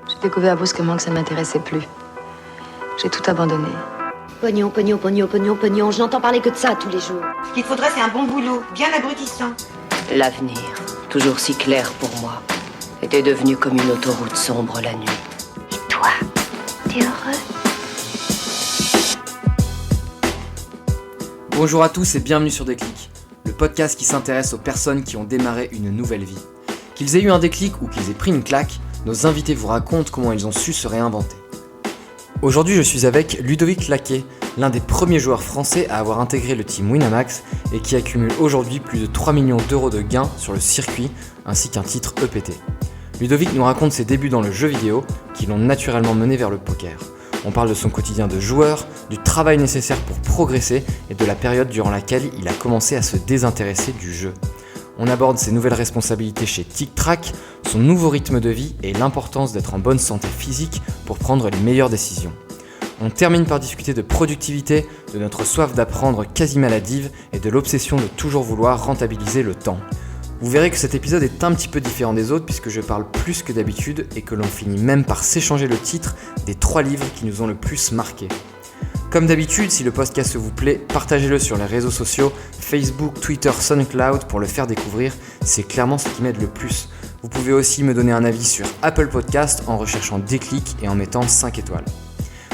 J'ai découvert brusquement que ça ne m'intéressait plus. J'ai tout abandonné. Pognon, pognon, pognon, pognon, pognon, je n'entends parler que de ça tous les jours. Ce qu'il faudrait, c'est un bon boulot, bien abrutissant. L'avenir, toujours si clair pour moi, était devenu comme une autoroute sombre la nuit. Et toi, t'es heureux? Bonjour à tous et bienvenue sur Déclic, le podcast qui s'intéresse aux personnes qui ont démarré une nouvelle vie. Qu'ils aient eu un déclic ou qu'ils aient pris une claque, nos invités vous racontent comment ils ont su se réinventer. Aujourd'hui, je suis avec Ludovic Laquet, l'un des premiers joueurs français à avoir intégré le team Winamax et qui accumule aujourd'hui plus de 3 millions d'euros de gains sur le circuit, ainsi qu'un titre EPT. Ludovic nous raconte ses débuts dans le jeu vidéo qui l'ont naturellement mené vers le poker. On parle de son quotidien de joueur, du travail nécessaire pour progresser et de la période durant laquelle il a commencé à se désintéresser du jeu. On aborde ses nouvelles responsabilités chez Tic Tac, son nouveau rythme de vie et l'importance d'être en bonne santé physique pour prendre les meilleures décisions. On termine par discuter de productivité, de notre soif d'apprendre quasi maladive et de l'obsession de toujours vouloir rentabiliser le temps. Vous verrez que cet épisode est un petit peu différent des autres puisque je parle plus que d'habitude et que l'on finit même par s'échanger le titre des 3 livres qui nous ont le plus marqué. Comme d'habitude, si le podcast vous plaît, partagez-le sur les réseaux sociaux, Facebook, Twitter, SoundCloud pour le faire découvrir, c'est clairement ce qui m'aide le plus. Vous pouvez aussi me donner un avis sur Apple Podcast en recherchant Déclic et en mettant 5 étoiles.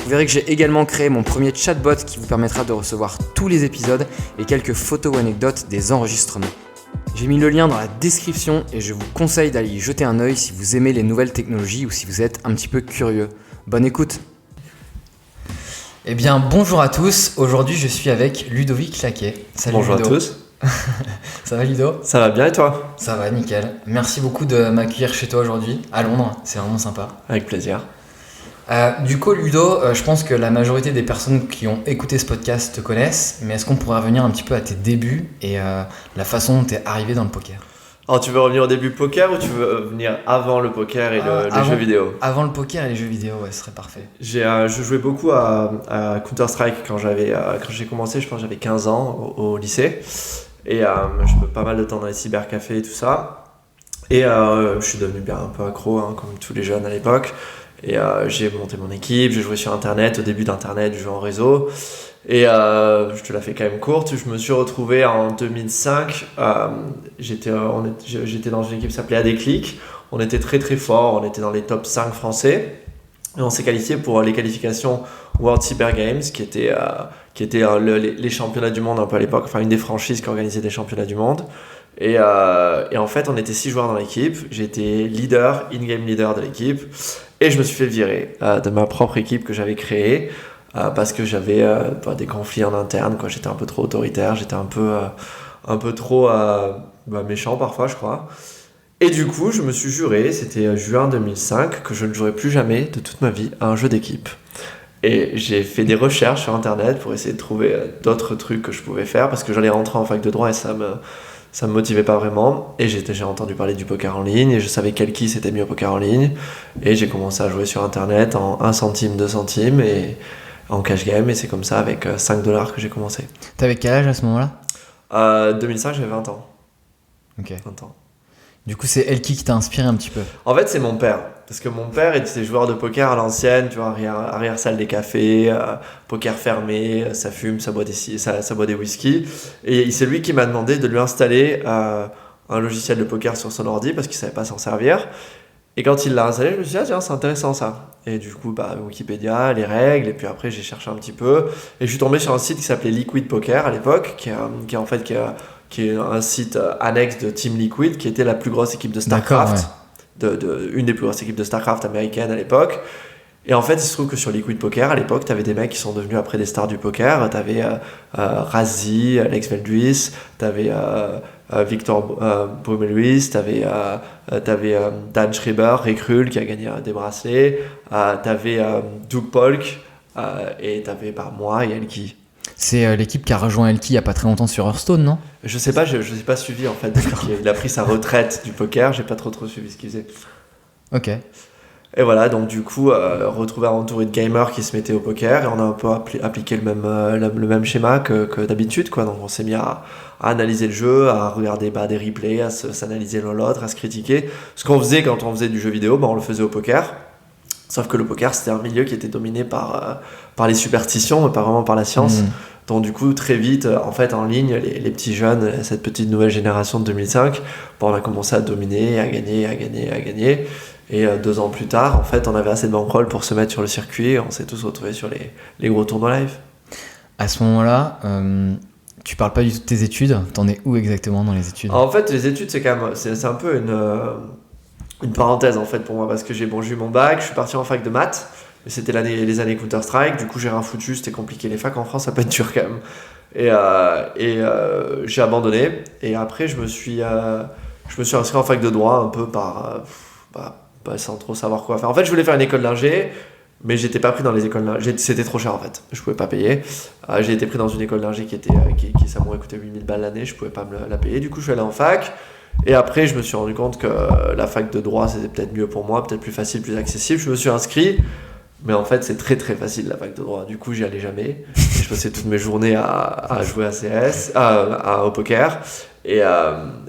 Vous verrez que j'ai également créé mon premier chatbot qui vous permettra de recevoir tous les épisodes et quelques photos ou anecdotes des enregistrements. J'ai mis le lien dans la description et je vous conseille d'aller y jeter un œil si vous aimez les nouvelles technologies ou si vous êtes un petit peu curieux. Bonne écoute! Eh bien, bonjour à tous. Aujourd'hui, je suis avec Ludovic Laquet. Salut Bonjour Ludo. à tous. Ça va Ludo? Ça va bien et toi? Ça va, nickel. Merci beaucoup de m'accueillir chez toi aujourd'hui, à Londres. C'est vraiment sympa. Avec plaisir. Du coup, Ludo, je pense que la majorité des personnes qui ont écouté ce podcast te connaissent, mais est-ce qu'on pourrait revenir un petit peu à tes débuts et la fason dont tu es arrivé dans le poker? Alors, tu veux revenir au début poker ou tu veux venir avant le poker et les jeux vidéo? Avant le poker et les jeux vidéo, ouais, ce serait parfait. Je jouais beaucoup à Counter-Strike quand j'ai commencé, je pense que j'avais 15 ans au lycée. Et je passe pas mal de temps dans les cybercafés et tout ça. Et je suis devenu bien un peu accro, comme tous les jeunes à l'époque. Et j'ai monté mon équipe, j'ai joué sur Internet. Au début d'Internet, je jouais en réseau. Et je te la fais quand même courte. Je me suis retrouvé en 2005. J'étais dans une équipe qui s'appelait Déclic. On était très très fort. On était dans les top 5 français. Et on s'est qualifié pour les qualifications World Cyber Games, qui étaient les championnats du monde un peu à l'époque. Enfin, une des franchises qui organisait des championnats du monde. Et en fait, on était 6 joueurs dans l'équipe. J'étais leader, in-game leader de l'équipe. Et je me suis fait virer de ma propre équipe que j'avais créée. Parce que j'avais des conflits en interne, quoi. J'étais un peu trop autoritaire, j'étais un peu trop méchant parfois, je crois. Et du coup, je me suis juré, c'était juin 2005, que je ne jouerais plus jamais de toute ma vie à un jeu d'équipe. Et j'ai fait des recherches sur Internet pour essayer de trouver d'autres trucs que je pouvais faire, parce que j'allais rentrer en fac de droit et ça me motivait pas vraiment. Et j'ai entendu parler du poker en ligne, et je savais quel qui s'était mis au poker en ligne. Et j'ai commencé à jouer sur Internet en 1 centime, 2 centimes, et en cash game, et c'est comme ça avec 5$ que j'ai commencé. T'avais quel âge à ce moment-là? 2005, j'avais 20 ans. Ok. 20 ans. Du coup, c'est Elki qui t'a inspiré un petit peu? En fait, c'est mon père. Parce que mon père était joueur de poker à l'ancienne, tu vois, arrière salle des cafés, poker fermé, ça fume, ça boit des whisky. Et c'est lui qui m'a demandé de lui installer un logiciel de poker sur son ordi parce qu'il savait pas s'en servir. Et quand il l'a installé, je me suis dit, tiens, c'est intéressant ça. Et du coup, Wikipédia, les règles, et puis après, j'ai cherché un petit peu. Et je suis tombé sur un site qui s'appelait Liquid Poker à l'époque, qui est un site annexe de Team Liquid, qui était la plus grosse équipe de StarCraft. Une des plus grosses équipes de StarCraft américaine à l'époque. Et en fait, il se trouve que sur Liquid Poker, à l'époque, tu avais des mecs qui sont devenus après des stars du poker. Tu avais Razzi, Alex Velduis, tu avais Victor Brumeluis, tu avais Dan Schreiber, Rick Rull qui a gagné des bracelets, tu avais Doug Polk et tu avais moi et Elki. C'est l'équipe qui a rejoint Elki il n'y a pas très longtemps sur Hearthstone, non? Je sais pas, je n'ai pas suivi en fait. Il a pris sa retraite du poker, j'ai pas trop suivi ce qu'il faisait. Ok. Et voilà, donc du coup, retrouvé entouré de gamers qui se mettaient au poker, et on a un peu appliqué le même schéma que d'habitude, quoi. Donc on s'est mis à analyser le jeu, à regarder des replays, à s'analyser l'un l'autre, à se critiquer. Ce qu'on faisait quand on faisait du jeu vidéo, on le faisait au poker. Sauf que le poker, c'était un milieu qui était dominé par les superstitions, mais pas vraiment par la science. Donc du coup, très vite, en fait, en ligne, les petits jeunes, cette petite nouvelle génération de 2005, on a commencé à dominer, à gagner. Et 2 ans plus tard, en fait, on avait assez de bankroll pour se mettre sur le circuit et on s'est tous retrouvés sur les gros tournois live. À ce moment-là, tu parles pas du tout de tes études. T'en es où exactement dans les études ? En fait, les études, c'est quand même, c'est un peu une parenthèse en fait pour moi parce que j'ai eu mon bac, je suis parti en fac de maths, mais c'était les années Counter-Strike, du coup j'ai rien foutu, c'était compliqué. Les facs en France, ça peut être dur quand même. Et j'ai abandonné. Et après, je me suis inscrit en fac de droit un peu sans trop savoir quoi faire. En fait, je voulais faire une école d'ingé, mais j'étais pas pris dans les écoles d'ingé. C'était trop cher en fait. Je pouvais pas payer. J'ai été pris dans une école d'ingé qui ça m'aurait coûté 8000 balles l'année. Je pouvais pas me la payer. Du coup, je suis allé en fac. Et après, je me suis rendu compte que la fac de droit, c'était peut-être mieux pour moi, peut-être plus facile, plus accessible. Je me suis inscrit. Mais en fait, c'est très très facile la fac de droit. Du coup, j'y allais jamais. Et je passais toutes mes journées à jouer au poker. Et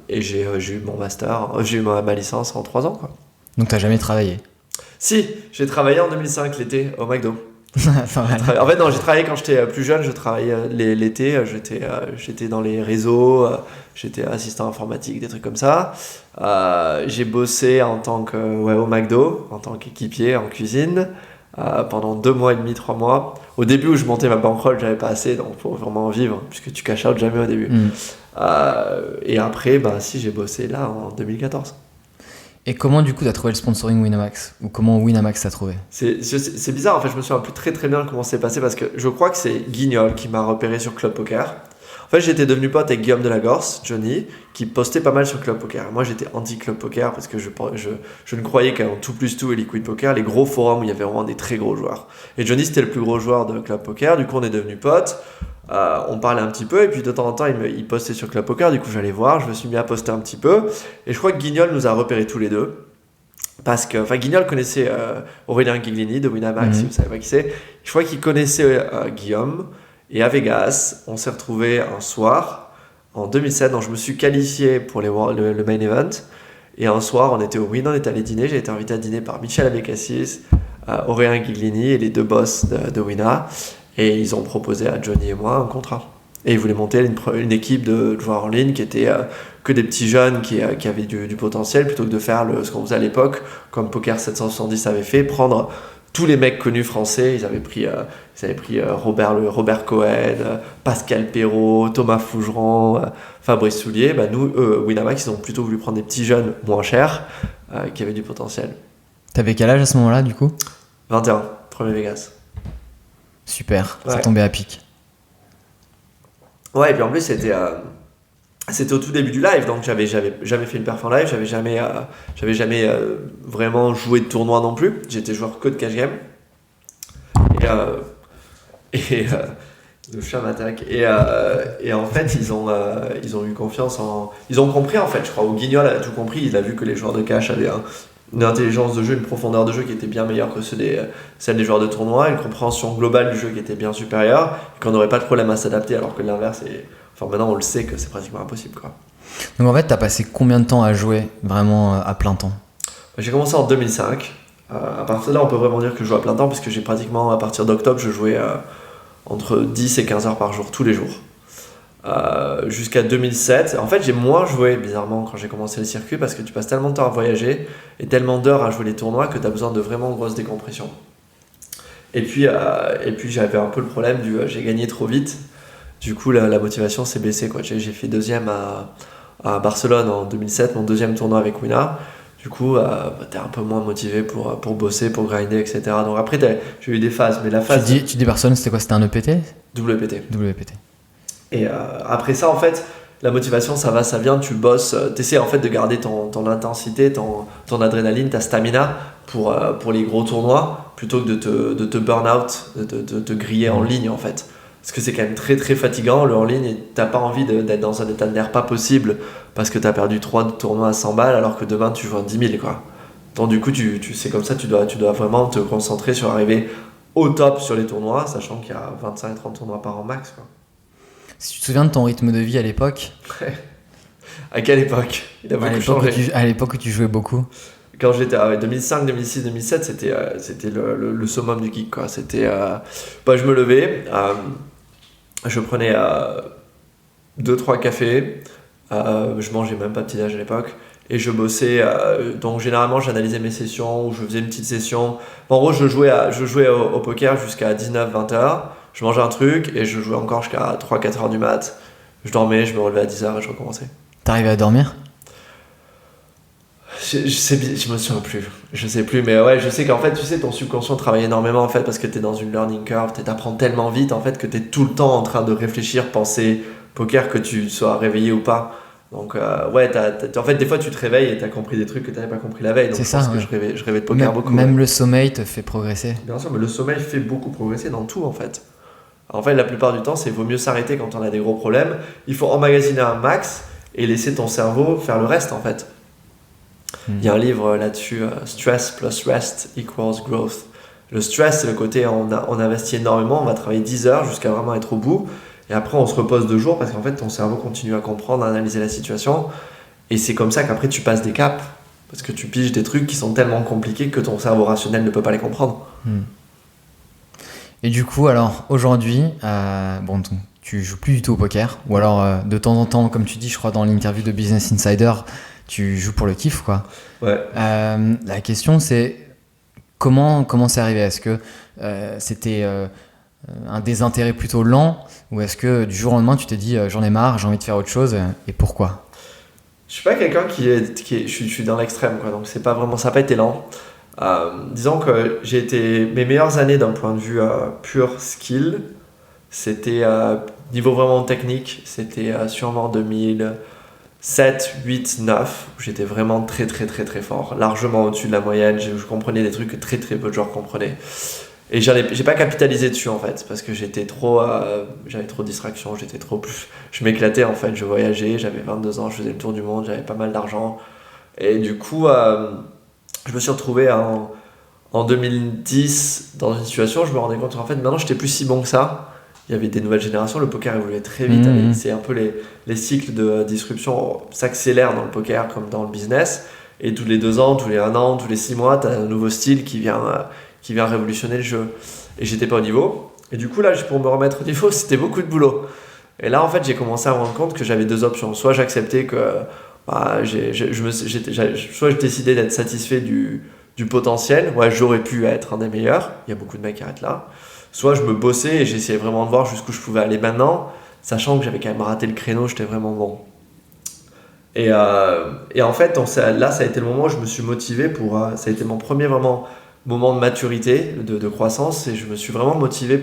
j'ai eu mon master, j'ai eu ma licence en 3 ans, quoi. Donc t'as jamais travaillé ? Si, j'ai travaillé en 2005 l'été au McDo. En fait, non, j'ai travaillé quand j'étais plus jeune. Je travaillais l'été. J'étais dans les réseaux. J'étais assistant informatique, des trucs comme ça. J'ai bossé au McDo en tant qu'équipier en cuisine. Pendant 2 mois et demi, 3 mois. Au début où je montais ma bankroll, j'avais pas assez, donc faut vraiment en vivre, puisque tu cash out jamais au début. Et après, j'ai bossé là en 2014. Et comment du coup t'as trouvé le sponsoring Winamax ? Ou comment Winamax t'a trouvé ? C'est bizarre, en fait, je me souviens plus très très bien comment c'est passé, parce que je crois que c'est Guignol qui m'a repéré sur Club Poker. En fait, j'étais devenu pote avec Guillaume Delagorce, Johnny, qui postait pas mal sur Club Poker. Moi, j'étais anti-Club Poker parce que je ne croyais qu'en tout plus tout et Liquid Poker, les gros forums où il y avait vraiment des très gros joueurs. Et Johnny, c'était le plus gros joueur de Club Poker. Du coup, on est devenus potes. On parlait un petit peu et puis de temps en temps, il postait sur Club Poker. Du coup, j'allais voir. Je me suis mis à poster un petit peu. Et je crois que Guignol nous a repérés tous les deux. Parce que Guignol connaissait Aurélien Guiglini de Winamax, si vous ne savez pas qui c'est. Je crois qu'il connaissait Guillaume. Et à Vegas, on s'est retrouvés un soir en 2007, donc je me suis qualifié pour le main event. Et un soir, on était au Win, on était allé dîner. J'ai été invité à dîner par Michel Abécassis, Aurélien Guiglini et les 2 boss de Wina. Et ils ont proposé à Johnny et moi un contrat. Et ils voulaient monter une équipe de joueurs en ligne qui était que des petits jeunes qui avaient du potentiel, plutôt que de faire ce qu'on faisait à l'époque, comme Poker 770 avait fait, prendre tous les mecs connus français. Ils avaient pris Robert Cohen, Pascal Perrault, Thomas Fougeron, Fabrice Soulier. Nous, Winamax, ils ont plutôt voulu prendre des petits jeunes moins chers qui avaient du potentiel. T'avais quel âge à ce moment-là du coup ? 21, premier Vegas. Super, ouais. Ça tombait à pic. Ouais, et puis en plus, c'était au tout début du live, donc j'avais jamais fait une perf en live, j'avais jamais vraiment joué de tournoi non plus. J'étais joueur que de cash game. Et le chat m'attaque. Et en fait, ils ont eu confiance ils ont compris, en fait, je crois, au Guignol a tout compris. Il a vu que les joueurs de cash avaient une intelligence de jeu, une profondeur de jeu qui était bien meilleure que celle des joueurs de tournoi, une compréhension globale du jeu qui était bien supérieure, et qu'on n'aurait pas de problème à s'adapter, alors que l'inverse est... Enfin, maintenant, on le sait que c'est pratiquement impossible, quoi. Donc en fait, t'as passé combien de temps à jouer vraiment à plein temps ? J'ai commencé en 2005. À partir de là, on peut vraiment dire que je joue à plein temps, puisque j'ai pratiquement, à partir d'octobre, je jouais entre 10 et 15 heures par jour, tous les jours. Jusqu'à 2007. En fait, j'ai moins joué, bizarrement, quand j'ai commencé le circuit, parce que tu passes tellement de temps à voyager et tellement d'heures à jouer les tournois que tu as besoin de vraiment grosses décompressions. Et puis j'avais un peu le problème j'ai gagné trop vite. Du coup, la motivation s'est baissée, quoi. J'ai fait 2e à Barcelone en 2007, mon 2e tournoi avec Wina. Du coup, t'es un peu moins motivé pour bosser, pour grinder, etc. Donc après, j'ai eu des phases, mais la phase... Tu dis Barcelone, c'était quoi ? C'était un EPT ? WPT. Et après ça, en fait, la motivation, ça va, ça vient, tu bosses, t'essaies en fait de garder ton intensité, ton adrénaline, ta stamina pour les gros tournois, plutôt que de te burn out, de te griller en ligne, en fait. Parce que c'est quand même très très fatigant, le en ligne, et t'as pas envie d'être dans un état de nerf pas possible, parce que t'as perdu 3 tournois à 100 balles, alors que demain tu joues à 10 000, quoi. Donc du coup, c'est comme ça, tu dois vraiment te concentrer sur arriver au top sur les tournois, sachant qu'il y a 25-30 tournois par an max, quoi. Si tu te souviens de ton rythme de vie à l'époque ? À quelle époque ? Il a beaucoup changé. À l'époque où tu jouais beaucoup ? Quand j'étais 2005, 2006, 2007, c'était le summum du geek, quoi. C'était, je me levais, je prenais 2-3 cafés, je mangeais même pas petit-déj à l'époque, et je bossais. Donc généralement, j'analysais mes sessions, ou je faisais une petite session. En gros, je jouais au poker jusqu'à 19-20 heures, je mangeais un truc, et je jouais encore jusqu'à 3-4 heures du mat. Je dormais, je me relevais à 10 heures et je recommençais. T'arrivais à dormir ? Je me souviens plus, je sais plus, mais ouais, je sais qu'en fait, tu sais, ton subconscient travaille énormément en fait parce que t'es dans une learning curve, t'apprends tellement vite en fait que t'es tout le temps en train de réfléchir, penser poker, que tu sois réveillé ou pas. Donc ouais, en fait, des fois tu te réveilles et t'as compris des trucs que t'avais pas compris la veille. Donc c'est je ça, pense ouais. que je rêvais de poker beaucoup. Même ouais. le sommeil te fait progresser. Bien sûr, mais le sommeil fait beaucoup progresser dans tout en fait. En fait, la plupart du temps, c'est vaut mieux s'arrêter quand on a des gros problèmes. Il faut emmagasiner un max et laisser ton cerveau faire le reste en fait. Il y a un livre là-dessus, Stress plus Rest equals Growth. Le stress, c'est le côté on investit énormément, on va travailler 10 heures jusqu'à vraiment être au bout, et après on se repose 2 jours parce qu'en fait ton cerveau continue à comprendre, à analyser la situation, et c'est comme ça qu'après tu passes des caps, parce que tu piges des trucs qui sont tellement compliqués que ton cerveau rationnel ne peut pas les comprendre. Et du coup, alors aujourd'hui, tu joues plus du tout au poker, ou alors de temps en temps, comme tu dis, je crois dans l'interview de Business Insider, tu joues pour le kiff, quoi. Ouais. La question, c'est comment c'est arrivé ? Est-ce que c'était un désintérêt plutôt lent, ou est-ce que du jour au lendemain, tu t'es dit j'en ai marre, j'ai envie de faire autre chose, et pourquoi ? Je suis pas quelqu'un je suis dans l'extrême, quoi, donc c'est pas vraiment, ça n'a pas été lent. Disons que j'ai été mes meilleures années d'un point de vue pur skill, c'était niveau vraiment technique, c'était sûrement 2007, 8, 9, où j'étais vraiment très très très très fort, largement au-dessus de la moyenne, je comprenais des trucs que très très peu de gens comprenaient. Et j'ai pas capitalisé dessus en fait, parce que j'avais trop de distractions, je m'éclatais en fait, je voyageais, j'avais 22 ans, je faisais le tour du monde, j'avais pas mal d'argent. Et du coup, je me suis retrouvé en 2010 dans une situation où je me rendais compte qu'en fait maintenant j'étais plus si bon que ça. Il y avait des nouvelles générations, le poker évoluait très vite, c'est un peu les cycles de disruption s'accélèrent dans le poker comme dans le business, et tous les 2 ans, tous les 1 an, tous les 6 mois, tu as un nouveau style qui vient révolutionner le jeu. Et j'étais pas au niveau, et du coup là, pour me remettre au niveau, c'était beaucoup de boulot. Et là en fait j'ai commencé à me rendre compte que j'avais 2 options, soit j'acceptais que soit je décidais d'être satisfait du potentiel, ouais, j'aurais pu être un des meilleurs, il y a beaucoup de mecs qui arrêtent là, soit je me bossais et j'essayais vraiment de voir jusqu'où je pouvais aller maintenant, sachant que j'avais quand même raté le créneau, j'étais vraiment bon. Et en fait, là, ça a été le moment où je me suis motivé ça a été mon premier vraiment moment de maturité, de croissance, et je me suis vraiment motivé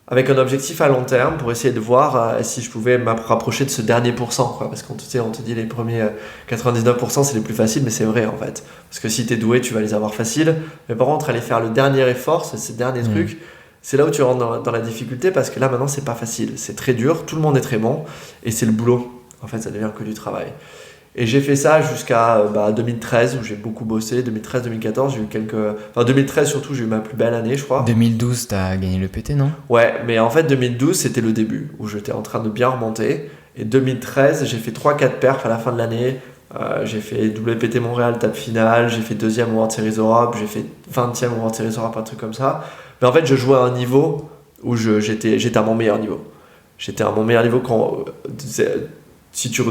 avec un objectif à long terme pour essayer de voir si je pouvais me rapprocher de ce dernier pourcent, quoi. Parce qu'on te dit les premiers 99% c'est les plus faciles, mais c'est vrai en fait. Parce que si t'es doué, tu vas les avoir faciles. Mais par contre, aller faire le dernier effort, ces derniers trucs, c'est là où tu rentres dans la difficulté, parce que là maintenant c'est pas facile. C'est très dur, tout le monde est très bon, et c'est le boulot. En fait, ça devient que du travail. Et j'ai fait ça jusqu'à 2013 où j'ai beaucoup bossé. 2013-2014, j'ai eu 2013 surtout, j'ai eu ma plus belle année, je crois. 2012, t'as gagné le PT, non ? Ouais, mais en fait 2012 c'était le début où j'étais en train de bien remonter. Et 2013, j'ai fait 3-4 perfs à la fin de l'année. J'ai fait WPT Montréal, table finale. J'ai fait 2e World Series Europe. J'ai fait 20e World Series Europe, un truc comme ça. Mais en fait, je jouais à un niveau où j'étais à mon meilleur niveau. J'étais à mon meilleur niveau quand... Si tu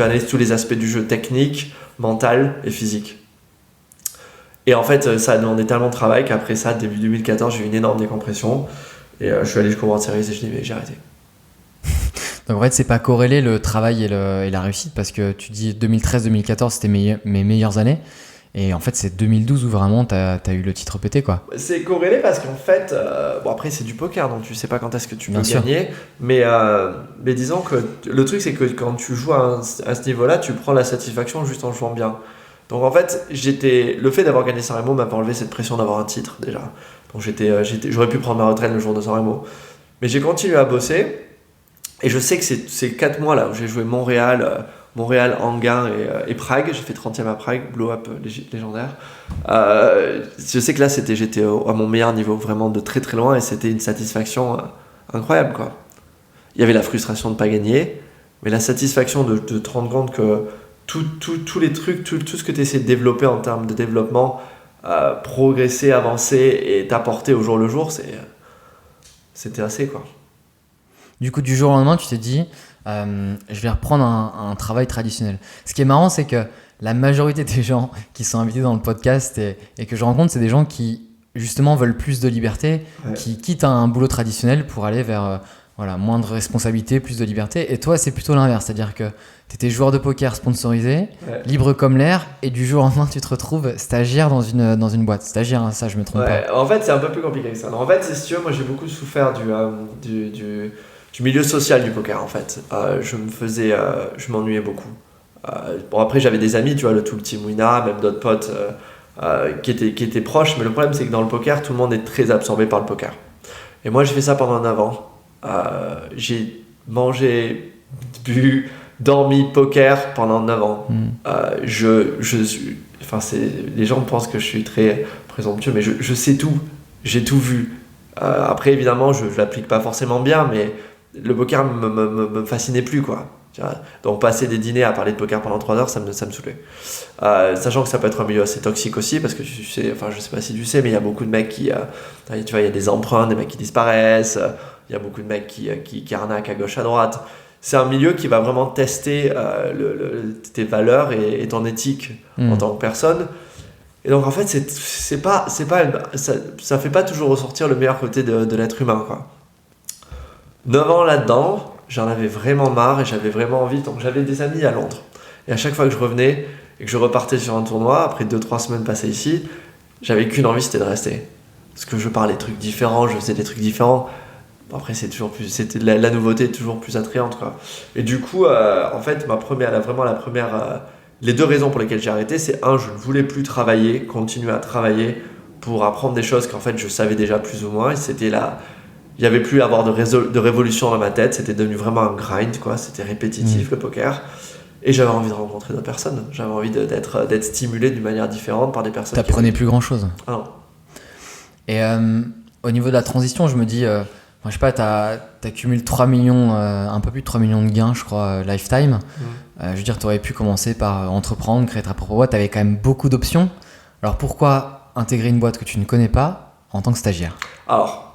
analyses tous les aspects du jeu, technique, mental et physique. Et en fait, ça a demandé tellement de travail qu'après ça, début 2014, j'ai eu une énorme décompression. Et je suis allé jusqu'au World Series et je dis, mais j'ai arrêté. Donc en fait, c'est pas corrélé le travail et la réussite, parce que tu dis 2013-2014, c'était mes meilleures années. Et en fait, c'est 2012 où vraiment t'as eu le titre PT, quoi. C'est corrélé parce qu'en fait, après c'est du poker, donc tu sais pas quand est-ce que tu peux Bien gagner. Mais disons que le truc, c'est que quand tu joues à ce niveau-là, tu prends la satisfaction juste en jouant bien. Donc en fait, le fait d'avoir gagné San Remo m'a pas enlevé cette pression d'avoir un titre déjà. Donc j'aurais pu prendre ma retraite le jour de San Remo. Mais j'ai continué à bosser. Et je sais que ces 4 mois là où j'ai joué Montréal, Anguin et Prague, j'ai fait 30e à Prague, blow-up légendaire. Je sais que là j'étais à mon meilleur niveau, vraiment de très très loin, et c'était une satisfaction incroyable, quoi. Il y avait la frustration de ne pas gagner, mais la satisfaction de te rendre compte que tous les trucs, tout ce que tu essaies de développer en termes de développement, progresser, avancer et t'apporter au jour le jour, c'était assez quoi. Du coup, du jour au lendemain, tu t'es dit, je vais reprendre un travail traditionnel. Ce qui est marrant, c'est que la majorité des gens qui sont invités dans le podcast et que je rencontre, c'est des gens qui, justement, veulent plus de liberté, qui quittent un boulot traditionnel pour aller vers moindre responsabilité, plus de liberté. Et toi, c'est plutôt l'inverse. C'est-à-dire que tu étais joueur de poker sponsorisé, libre comme l'air, et du jour au lendemain, tu te retrouves stagiaire dans une boîte. Stagiaire, hein, ça, je me trompe pas. En fait, c'est un peu plus compliqué que ça. En fait, si tu veux, moi, j'ai beaucoup souffert du milieu social du poker, en fait. Je m'ennuyais beaucoup. Après, j'avais des amis, tu vois, tout le team Wina, même d'autres potes qui étaient proches, mais le problème, c'est que dans le poker, tout le monde est très absorbé par le poker. Et moi, j'ai fait ça pendant 9 ans. J'ai mangé, bu, dormi poker pendant 9 ans. Les gens pensent que je suis très présomptueux, mais je sais tout. J'ai tout vu. Après, évidemment, je l'applique pas forcément bien, mais le poker me fascinait plus, quoi. Donc passer des dîners à parler de poker pendant 3 heures, ça me saoulait. Sachant que ça peut être un milieu assez toxique aussi, parce que je sais pas si tu sais, mais il y a beaucoup de mecs qui, tu vois, il y a des emprunts, des mecs qui disparaissent, il y a beaucoup de mecs qui arnaquent à gauche à droite. C'est un milieu qui va vraiment tester tes valeurs et ton éthique en tant que personne. Et donc en fait, ça fait pas toujours ressortir le meilleur côté de l'être humain, quoi. 9 ans là-dedans, j'en avais vraiment marre et j'avais vraiment envie. Donc j'avais des amis à Londres. Et à chaque fois que je revenais et que je repartais sur un tournoi, après 2-3 semaines passées ici, j'avais qu'une envie, c'était de rester. Parce que je parlais des trucs différents, je faisais des trucs différents. Bon, après, la nouveauté est toujours plus attrayante, quoi. Et du coup, en fait, les 2 raisons pour lesquelles j'ai arrêté, c'est je ne voulais plus travailler, continuer à travailler pour apprendre des choses qu'en fait je savais déjà plus ou moins. Et il n'y avait plus à avoir de révolution dans ma tête, c'était devenu vraiment un grind, quoi. C'était répétitif le poker. Et j'avais envie de rencontrer d'autres personnes. J'avais envie d'être stimulé d'une manière différente par des personnes. T'apprenais plus grand chose. Ah non. Et au niveau de la transition, je me dis, je sais pas, t'accumules 3 millions, un peu plus de 3 millions de gains, je crois, lifetime. Je veux dire, t'aurais pu commencer par entreprendre, créer ta propre boîte, t'avais quand même beaucoup d'options. Alors pourquoi intégrer une boîte que tu ne connais pas en tant que stagiaire ? Alors,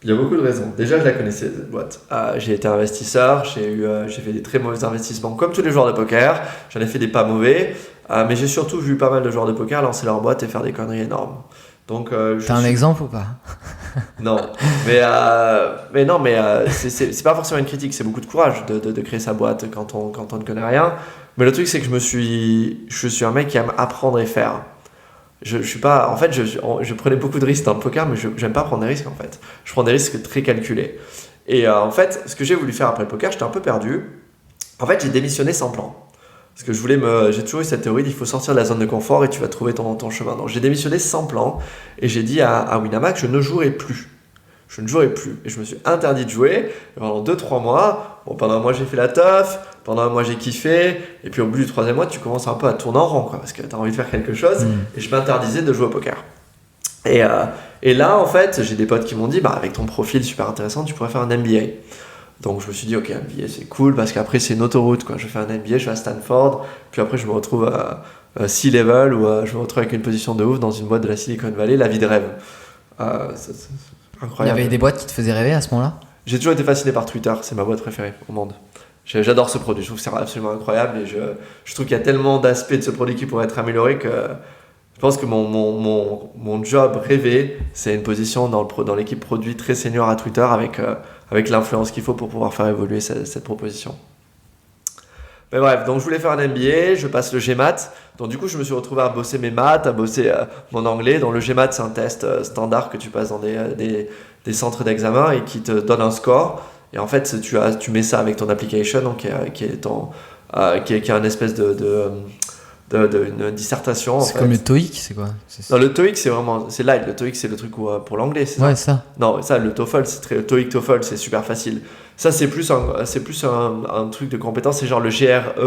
il y a beaucoup de raisons. Déjà, je la connaissais, cette boîte. J'ai été investisseur, j'ai fait des très mauvais investissements, comme tous les joueurs de poker. J'en ai fait des pas mauvais, mais j'ai surtout vu pas mal de joueurs de poker lancer leur boîte et faire des conneries énormes. Donc, t'as un exemple ou pas ? Non, c'est pas forcément une critique, c'est beaucoup de courage de créer sa boîte quand on ne connaît rien. Mais le truc, c'est que je suis un mec qui aime apprendre et faire. Je suis pas, en fait, je prenais beaucoup de risques dans le poker, mais j'aime pas prendre des risques, en fait. Je prends des risques très calculés. Et en fait, ce que j'ai voulu faire après le poker, j'étais un peu perdu. En fait, j'ai démissionné sans plan. Parce que j'ai toujours eu cette théorie qu'il faut sortir de la zone de confort et tu vas trouver ton chemin. Donc j'ai démissionné sans plan et j'ai dit à Winamax, je ne jouerai plus. Et je me suis interdit de jouer pendant 2-3 mois. Bon, pendant un mois, j'ai fait la teuf. Pendant un mois, j'ai kiffé. Et puis au bout du 3e mois, tu commences un peu à tourner en rond, quoi, parce que tu as envie de faire quelque chose. Et je m'interdisais de jouer au poker. Et là, en fait, j'ai des potes qui m'ont dit, avec ton profil super intéressant, tu pourrais faire un MBA. Donc je me suis dit, ok, MBA c'est cool parce qu'après c'est une autoroute, quoi. Je fais un MBA, je vais à Stanford, puis après je me retrouve à C-level ou je me retrouve avec une position de ouf dans une boîte de la Silicon Valley, la vie de rêve. C'est incroyable. Il y avait des boîtes qui te faisaient rêver à ce moment-là ? J'ai toujours été fasciné par Twitter, c'est ma boîte préférée au monde. J'adore ce produit, je trouve que c'est absolument incroyable et je trouve qu'il y a tellement d'aspects de ce produit qui pourraient être améliorés que je pense que mon job rêvé, c'est une position dans l'équipe produit très senior à Twitter avec l'influence qu'il faut pour pouvoir faire évoluer cette proposition. Mais bref, donc je voulais faire un MBA, je passe le GMAT, donc du coup je me suis retrouvé à bosser mes maths, à bosser mon anglais. Donc le GMAT c'est un test standard que tu passes dans des centres d'examen et qui te donne un score. Et en fait tu mets ça avec ton application, donc qui est un espèce d'une dissertation. C'est comme le TOEIC, c'est quoi ? Non, le TOEIC c'est light. Le TOEIC c'est le truc pour l'anglais, c'est ça ? Ouais, ça. Non, ça le TOEFL, TOEIC, TOEFL, c'est super facile. Ça c'est plus un truc de compétence, c'est genre le GRE,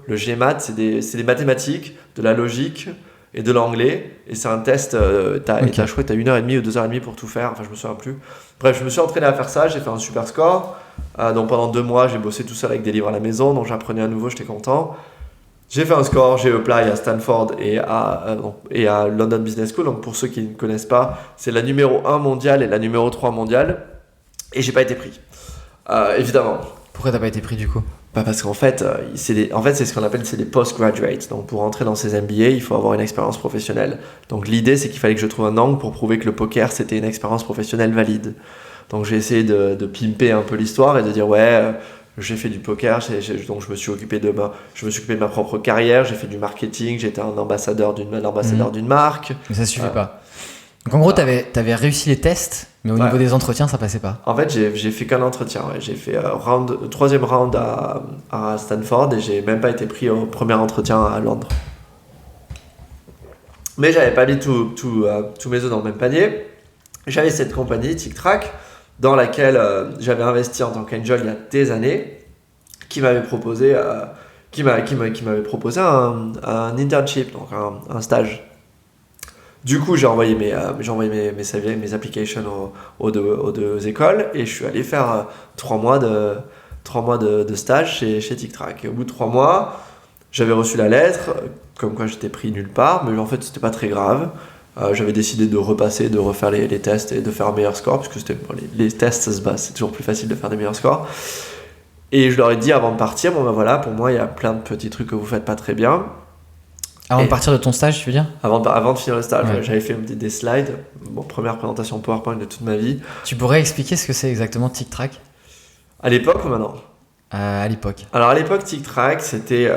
le GMAT, c'est des mathématiques, de la logique et de l'anglais. Et c'est un test, je crois que t'as 1h30 ou 2h30 pour tout faire, enfin je me souviens plus. Bref, je me suis entraîné à faire ça, j'ai fait un super score. Donc pendant 2 mois, j'ai bossé tout seul avec des livres à la maison, donc j'apprenais à nouveau, j'étais content. J'ai fait un score, j'ai apply à Stanford et à London Business School. Donc pour ceux qui ne connaissent pas, c'est la numéro 1 mondiale et la numéro 3 mondiale. Et j'ai pas été pris. Évidemment. Pourquoi t'as pas été pris du coup? Parce qu'en fait, c'est ce qu'on appelle des postgraduates. Donc pour entrer dans ces MBA, il faut avoir une expérience professionnelle. Donc l'idée, c'est qu'il fallait que je trouve un angle pour prouver que le poker, c'était une expérience professionnelle valide. Donc j'ai essayé de pimper un peu l'histoire et de dire j'ai fait du poker, donc je me suis occupé de ma propre carrière, j'ai fait du marketing, j'étais un ambassadeur d'une marque. Mais ça suffit pas. Donc en gros, t'avais réussi les tests, mais au niveau des entretiens, ça passait pas. En fait, j'ai fait qu'un entretien. Ouais. J'ai fait troisième round à Stanford et j'ai même pas été pris au premier entretien à Londres. Mais j'avais pas mis tous mes œufs dans le même panier. J'avais cette compagnie, TicTrac, dans laquelle j'avais investi en tant qu'angel il y a des années, qui m'avait proposé un internship, donc un stage. Du coup, j'ai envoyé mes CV, mes applications aux deux écoles et je suis allé faire 3 mois de stage chez TicTrac. Et au bout de 3 mois, j'avais reçu la lettre, comme quoi j'étais pris nulle part, mais en fait, c'était pas très grave. J'avais décidé de refaire les tests et de faire un meilleur score, parce que les tests, ça se base, c'est toujours plus facile de faire des meilleurs scores. Et je leur ai dit avant de partir, pour moi, il y a plein de petits trucs que vous faites pas très bien. Avant de partir de ton stage, tu veux dire? Avant de finir le stage, j'avais fait des slides, première présentation PowerPoint de toute ma vie. Tu pourrais expliquer ce que c'est exactement TicTrac? À l'époque ou maintenant? À l'époque. Alors à l'époque, TicTrac, c'était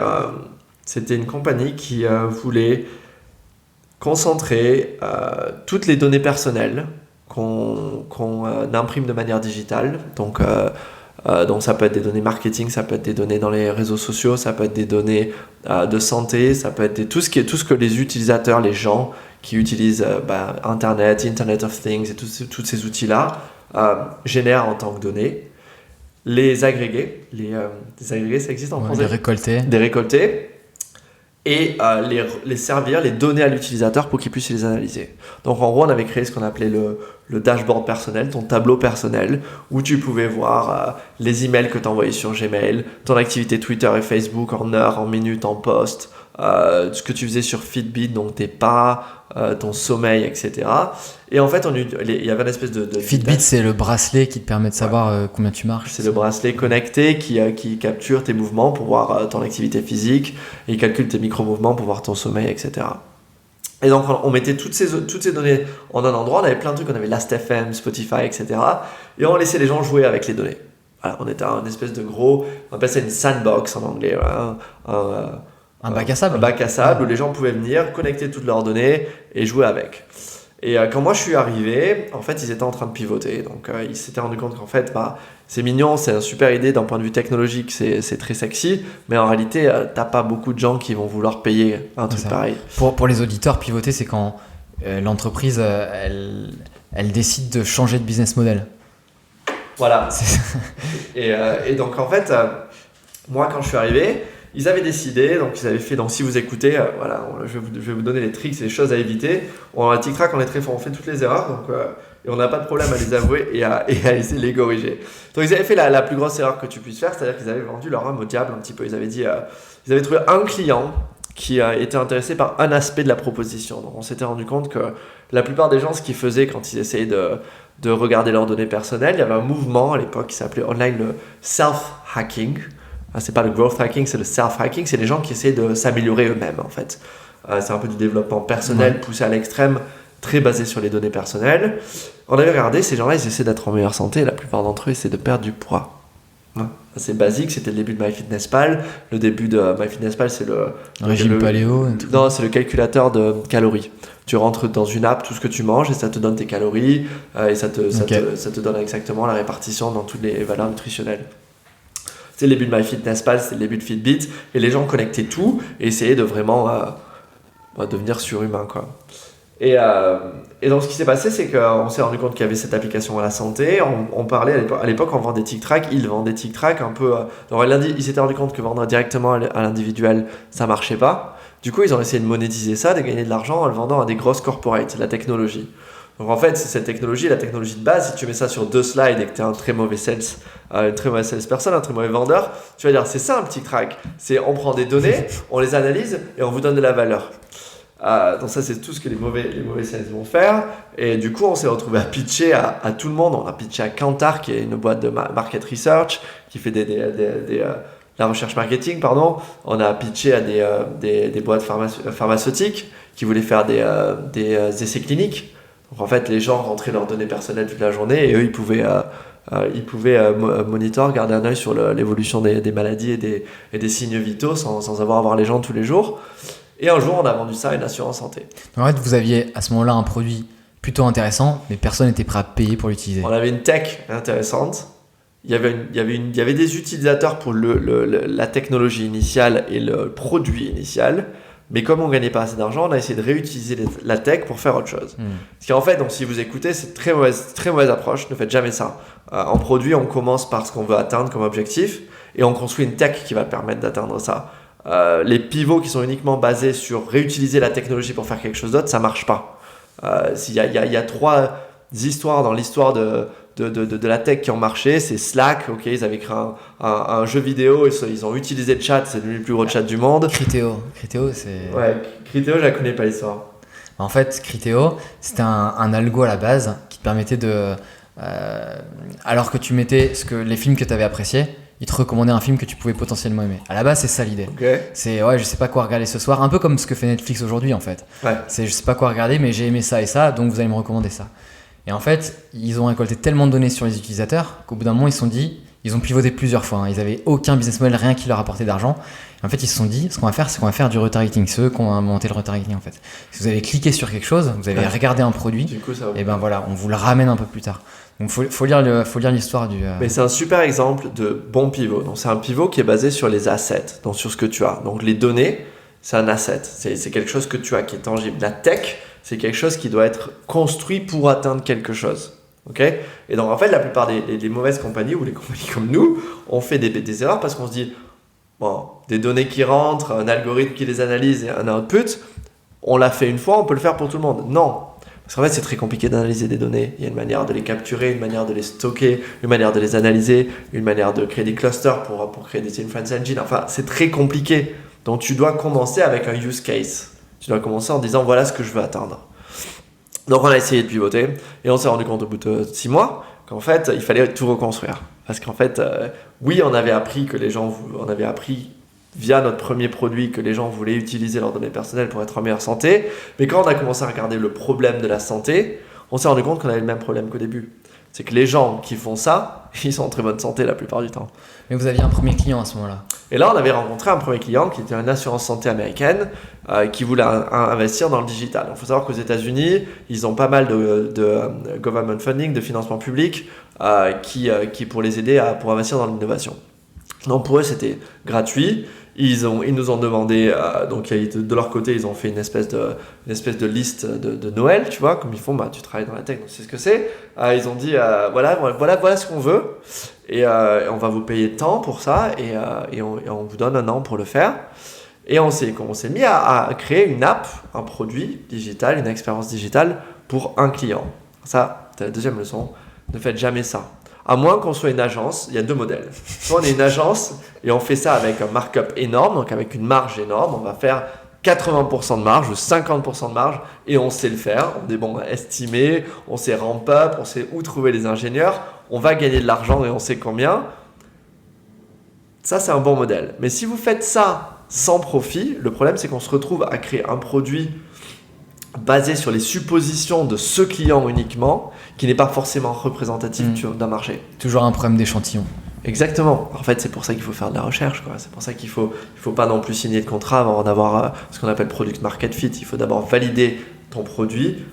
une compagnie qui voulait concentrer toutes les données personnelles qu'on imprime de manière digitale. Donc ça peut être des données marketing, ça peut être des données dans les réseaux sociaux, ça peut être des données de santé, ça peut être tout ce que les utilisateurs, les gens qui utilisent Internet of Things et tous ces outils-là génèrent en tant que données. Les agréger, ça existe en français? Les récolter. Et les servir, les donner à l'utilisateur pour qu'il puisse les analyser. Donc en gros, on avait créé ce qu'on appelait le dashboard personnel, ton tableau personnel, où tu pouvais voir les emails que tu envoyais sur Gmail, ton activité Twitter et Facebook en heures, en minutes, en posts, ce que tu faisais sur Fitbit, donc tes pas, ton sommeil, etc. Et en fait, il y avait une espèce de Fitbit, c'est le bracelet qui te permet de savoir combien tu marches. C'est le bracelet connecté qui capture tes mouvements pour voir ton activité physique et il calcule tes micro-mouvements pour voir ton sommeil, etc. Et donc, on mettait toutes ces données en un endroit. On avait plein de trucs, on avait Last.fm, Spotify, etc. Et on laissait les gens jouer avec les données. Voilà, on était un espèce de gros, on appelle ça une sandbox en anglais, un bac à sable. Un bac à sable où les gens pouvaient venir, connecter toutes leurs données et jouer avec. Et quand moi je suis arrivé, en fait ils étaient en train de pivoter. Donc ils s'étaient rendu compte qu'en fait c'est mignon, c'est une super idée d'un point de vue technologique, c'est très sexy, mais en réalité t'as pas beaucoup de gens qui vont vouloir payer un truc pareil. Pour les auditeurs, pivoter c'est quand l'entreprise elle décide de changer de business model. Voilà. Et donc en fait, moi quand je suis arrivé, ils avaient décidé, donc ils avaient fait, donc si vous écoutez, je vais vous donner les tricks et les choses à éviter. À TicTrac, on est très fort, on fait toutes les erreurs, donc, et on n'a pas de problème à les avouer et à essayer de les corriger. Donc ils avaient fait la plus grosse erreur que tu puisses faire, c'est-à-dire qu'ils avaient vendu leur âme au diable un petit peu. Ils avaient trouvé un client qui était intéressé par un aspect de la proposition. Donc on s'était rendu compte que la plupart des gens, ce qu'ils faisaient quand ils essayaient de regarder leurs données personnelles, il y avait un mouvement à l'époque qui s'appelait online le self-hacking. C'est pas le growth hacking, c'est le self-hacking, c'est les gens qui essaient de s'améliorer eux-mêmes en fait. C'est un peu du développement personnel poussé à l'extrême, très basé sur les données personnelles. On avait regardé, ces gens-là, ils essaient d'être en meilleure santé, la plupart d'entre eux essaient de perdre du poids. C'est basique, c'était le début de MyFitnessPal. Le début de MyFitnessPal, c'est le régime paléo. Non, c'est le calculateur de calories. Tu rentres dans une app tout ce que tu manges et ça te donne tes calories et ça te donne exactement la répartition dans toutes les valeurs nutritionnelles. C'est le début de MyFitnessPal, c'est le début de Fitbit, et les gens connectaient tout et essayaient de vraiment devenir surhumain, quoi. Et donc ce qui s'est passé, c'est qu'on s'est rendu compte qu'il y avait cette application à la santé. On parlait à l'époque, on vendait TicTrac, ils vendaient TicTrac un peu. Donc ils s'étaient rendu compte que vendre directement à l'individuel, ça marchait pas. Du coup, ils ont essayé de monétiser ça, de gagner de l'argent en le vendant à des grosses corporates, la technologie. Donc en fait, cette technologie, la technologie de base, si tu mets ça sur 2 slides et que tu es un très mauvais une très mauvaise salesperson, un très mauvais vendeur, tu vas dire c'est ça un TikTok. C'est on prend des données, on les analyse et on vous donne de la valeur. Donc ça c'est tout ce que les mauvais sales vont faire. Et du coup on s'est retrouvé à pitcher à tout le monde. On a pitché à Kantar qui est une boîte de market research qui fait la recherche marketing, pardon. On a pitché à des boîtes pharmaceutiques qui voulaient faire des essais cliniques. Donc en fait, les gens rentraient leurs données personnelles toute la journée et eux, ils pouvaient garder un œil sur l'évolution des maladies et des signes vitaux sans avoir à voir les gens tous les jours. Et un jour, on a vendu ça à une assurance santé. En fait, vous aviez à ce moment-là un produit plutôt intéressant, mais personne n'était prêt à payer pour l'utiliser. On avait une tech intéressante. Il y avait des utilisateurs pour la technologie initiale et le produit initial. Mais comme on ne gagnait pas assez d'argent, on a essayé de réutiliser la tech pour faire autre chose. Parce qu'en fait, donc, si vous écoutez, c'est très mauvaise approche. Ne faites jamais ça. En produit, on commence par ce qu'on veut atteindre comme objectif et on construit une tech qui va permettre d'atteindre ça. Les pivots qui sont uniquement basés sur réutiliser la technologie pour faire quelque chose d'autre, ça ne marche pas. Il y a 3 histoires dans l'histoire de la tech qui ont marché. C'est Slack, ils avaient créé un jeu vidéo, ils ont utilisé le chat, c'est devenu le plus gros chat du monde. Criteo, c'est... Ouais, Criteo, je la connais pas l'histoire. En fait, Criteo, c'était un algo à la base qui te permettait de... alors que tu mettais les films que tu avais appréciés, il te recommandait un film que tu pouvais potentiellement aimer. À la base, c'est ça l'idée. Okay. C'est je sais pas quoi regarder ce soir, un peu comme ce que fait Netflix aujourd'hui en fait. Ouais. C'est je sais pas quoi regarder, mais j'ai aimé ça et ça, donc vous allez me recommander ça. Et en fait, ils ont récolté tellement de données sur les utilisateurs qu'au bout d'un moment, ils ont pivoté plusieurs fois. Ils avaient aucun business model, rien qui leur apportait d'argent. Et en fait, ils se sont dit, ce qu'on va faire, c'est qu'on va faire du retargeting. C'est eux qui ont inventé le retargeting en fait. Si vous avez cliqué sur quelque chose, vous avez regardé un produit, du coup, et ben voilà, on vous le ramène un peu plus tard. Donc faut lire l'histoire du... Mais c'est un super exemple de bon pivot. Donc c'est un pivot qui est basé sur les assets, donc sur ce que tu as. Donc les données, c'est un asset. C'est quelque chose que tu as qui est tangible. La tech, c'est quelque chose qui doit être construit pour atteindre quelque chose. Okay, et donc en fait, la plupart des mauvaises compagnies ou les compagnies comme nous, on fait des erreurs parce qu'on se dit, bon, des données qui rentrent, un algorithme qui les analyse et un output, on l'a fait une fois, on peut le faire pour tout le monde. Non. Parce qu'en fait, c'est très compliqué d'analyser des données. Il y a une manière de les capturer, une manière de les stocker, une manière de les analyser, une manière de créer des clusters pour créer des inference engines. Enfin, c'est très compliqué. Donc, tu dois commencer avec un use case. Tu dois commencer en disant, voilà ce que je veux atteindre. Donc, on a essayé de pivoter et on s'est rendu compte au bout de 6 mois qu'en fait, il fallait tout reconstruire. Parce qu'en fait, oui, on avait appris via notre premier produit que les gens voulaient utiliser leurs données personnelles pour être en meilleure santé. Mais quand on a commencé à regarder le problème de la santé, on s'est rendu compte qu'on avait le même problème qu'au début. C'est que les gens qui font ça, ils sont en très bonne santé la plupart du temps. Mais vous aviez un premier client à ce moment-là. Et là, on avait rencontré un premier client qui était une assurance santé américaine qui voulait investir dans le digital. Il faut savoir qu'aux États-Unis, ils ont pas mal de government funding, de financement public qui pour les aider pour investir dans l'innovation. Donc pour eux, c'était gratuit. Ils nous ont demandé, donc de leur côté, ils ont fait une espèce de liste de Noël, tu vois, comme ils font, tu travailles dans la tech, donc c'est ce que c'est. Ils ont dit, voilà ce qu'on veut, et on va vous payer tant pour ça, et on vous donne 1 an pour le faire. Et on s'est mis à créer une app, un produit digital, une expérience digitale pour un client. Ça, c'est la deuxième leçon, ne faites jamais ça. À moins qu'on soit une agence, il y a 2 modèles. Soit on est une agence et on fait ça avec un markup énorme, donc avec une marge énorme, on va faire 80% de marge ou 50% de marge et on sait le faire, on est bon à estimer, on sait ramp up, on sait où trouver les ingénieurs, on va gagner de l'argent et on sait combien. Ça, c'est un bon modèle. Mais si vous faites ça sans profit, le problème c'est qu'on se retrouve à créer un produit basé sur les suppositions de ce client uniquement, qui n'est pas forcément représentatif d'un marché. Toujours un problème d'échantillon. Exactement. En fait, c'est pour ça qu'il faut faire de la recherche, quoi. C'est pour ça qu'il faut pas non plus signer de contrat avant d'avoir ce qu'on appelle product market fit. Il faut d'abord valider ton produit,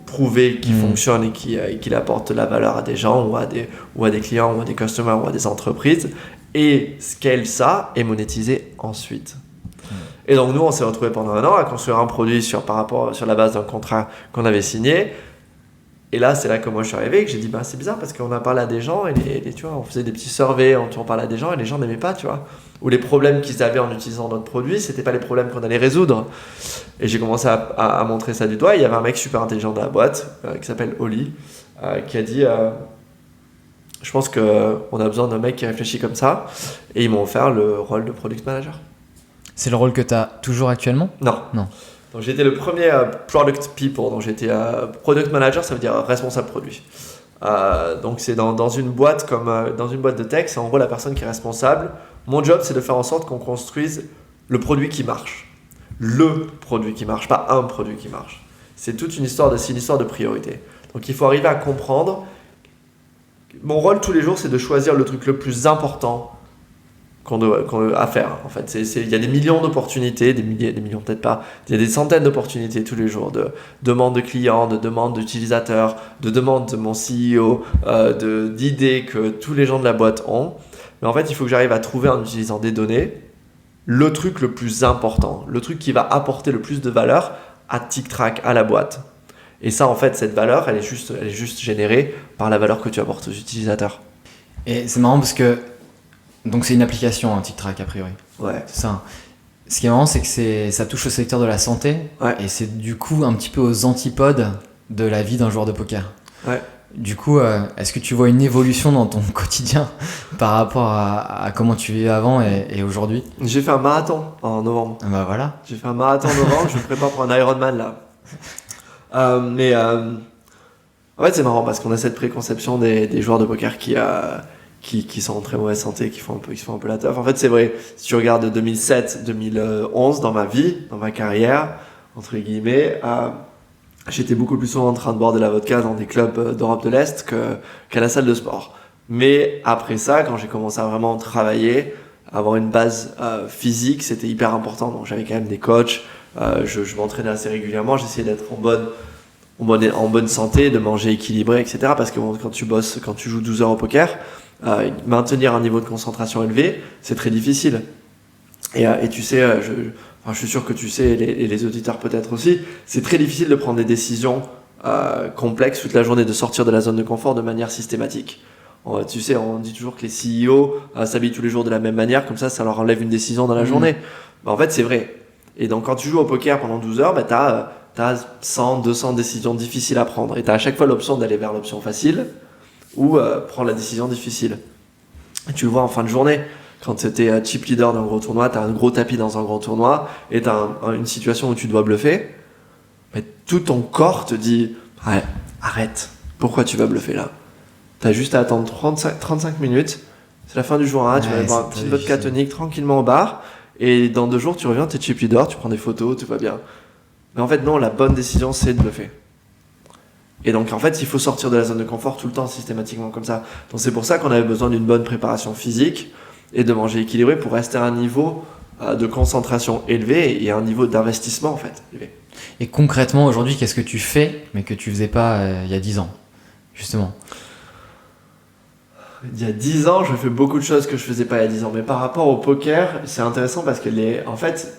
prouver qu'il fonctionne et qu'il apporte de la valeur à des gens ou à des clients ou à des customers ou à des entreprises, et scale ça et monétiser ensuite. Et donc nous, on s'est retrouvés pendant 1 an à construire un produit sur la base d'un contrat qu'on avait signé. Et là, c'est là que moi je suis arrivé et que j'ai dit, c'est bizarre parce qu'on a parlé à des gens et tu vois, on faisait des petits surveys, on parlait à des gens et les gens n'aimaient pas, tu vois. Ou les problèmes qu'ils avaient en utilisant notre produit, c'était pas les problèmes qu'on allait résoudre. Et j'ai commencé à montrer ça du doigt. Et il y avait un mec super intelligent dans la boîte qui s'appelle Oli qui a dit, je pense qu'on a besoin d'un mec qui réfléchit comme ça. Et ils m'ont offert le rôle de product manager. C'est le rôle que tu as toujours actuellement ? Non. Donc j'étais le premier product people, donc j'étais product manager, ça veut dire responsable produit. Donc c'est dans une boîte dans une boîte de tech, c'est en gros la personne qui est responsable. Mon job, c'est de faire en sorte qu'on construise le produit qui marche. Le produit qui marche, pas un produit qui marche. C'est toute une histoire de priorité. Donc il faut arriver à comprendre. Mon rôle tous les jours, c'est de choisir le truc le plus important à faire. En fait, il y a des millions d'opportunités, des millions peut-être pas, il y a des centaines d'opportunités tous les jours, de demandes de clients, de demandes d'utilisateurs, de demandes de mon CEO, d'idées que tous les gens de la boîte ont. Mais en fait, il faut que j'arrive à trouver en utilisant des données le truc le plus important, le truc qui va apporter le plus de valeur à TicTrac, à la boîte. Et ça, en fait, cette valeur, elle est juste générée par la valeur que tu apportes aux utilisateurs. Et c'est marrant parce que donc c'est une application, TicTrac a priori. Ouais. C'est ça. Ce qui est marrant, c'est que ça touche au secteur de la santé. Ouais. Et c'est du coup un petit peu aux antipodes de la vie d'un joueur de poker. Ouais. Du coup, est-ce que tu vois une évolution dans ton quotidien par rapport à comment tu vivais avant et aujourd'hui ? J'ai fait un marathon en novembre. Ah bah voilà. J'ai fait un marathon en novembre, je me prépare pour un Ironman là. En fait, c'est marrant parce qu'on a cette préconception des joueurs de poker qui sont en très mauvaise santé, qui font un peu la teuf. En fait, c'est vrai, si tu regardes 2007, 2011 dans ma vie, dans ma carrière, entre guillemets, j'étais beaucoup plus souvent en train de boire de la vodka dans des clubs d'Europe de l'Est qu'à la salle de sport. Mais après ça, quand j'ai commencé à vraiment travailler, avoir une base physique, c'était hyper important. Donc j'avais quand même des coachs, je m'entraînais assez régulièrement, j'essayais d'être en bonne santé, de manger équilibré, etc. Parce que quand tu joues 12 heures au poker, maintenir un niveau de concentration élevé, c'est très difficile. Et tu sais, je suis sûr que tu sais, et les auditeurs peut-être aussi, c'est très difficile de prendre des décisions complexes toute la journée, de sortir de la zone de confort de manière systématique. Tu sais, on dit toujours que les CEO s'habillent tous les jours de la même manière, comme ça leur enlève une décision dans la journée. En fait, c'est vrai. Et donc, quand tu joues au poker pendant 12 heures, t'as 100, 200 décisions difficiles à prendre. Et t'as à chaque fois l'option d'aller vers l'option facile ou prendre la décision difficile. Et tu le vois en fin de journée. Quand tu es chip leader d'un gros tournoi, tu as un gros tapis dans un gros tournoi et tu as une situation où tu dois bluffer, mais tout ton corps te dit arrête, pourquoi tu vas bluffer là ? Tu as juste à attendre 35 minutes, c'est la fin du jour 1, tu vas boire une petite vodka tonique tranquillement au bar et dans 2 jours tu reviens, tu es chip leader, tu prends des photos, tout va bien. Mais en fait non, la bonne décision c'est de bluffer. Et donc en fait il faut sortir de la zone de confort tout le temps systématiquement comme ça. Donc c'est pour ça qu'on avait besoin d'une bonne préparation physique et de manger équilibré pour rester à un niveau de concentration élevé et un niveau d'investissement en fait élevé. Et concrètement aujourd'hui, qu'est-ce que tu fais mais que tu faisais pas il y a 10 ans justement ? Il y a 10 ans, je fais beaucoup de choses que je faisais pas il y a 10 ans, mais par rapport au poker, c'est intéressant parce que en fait,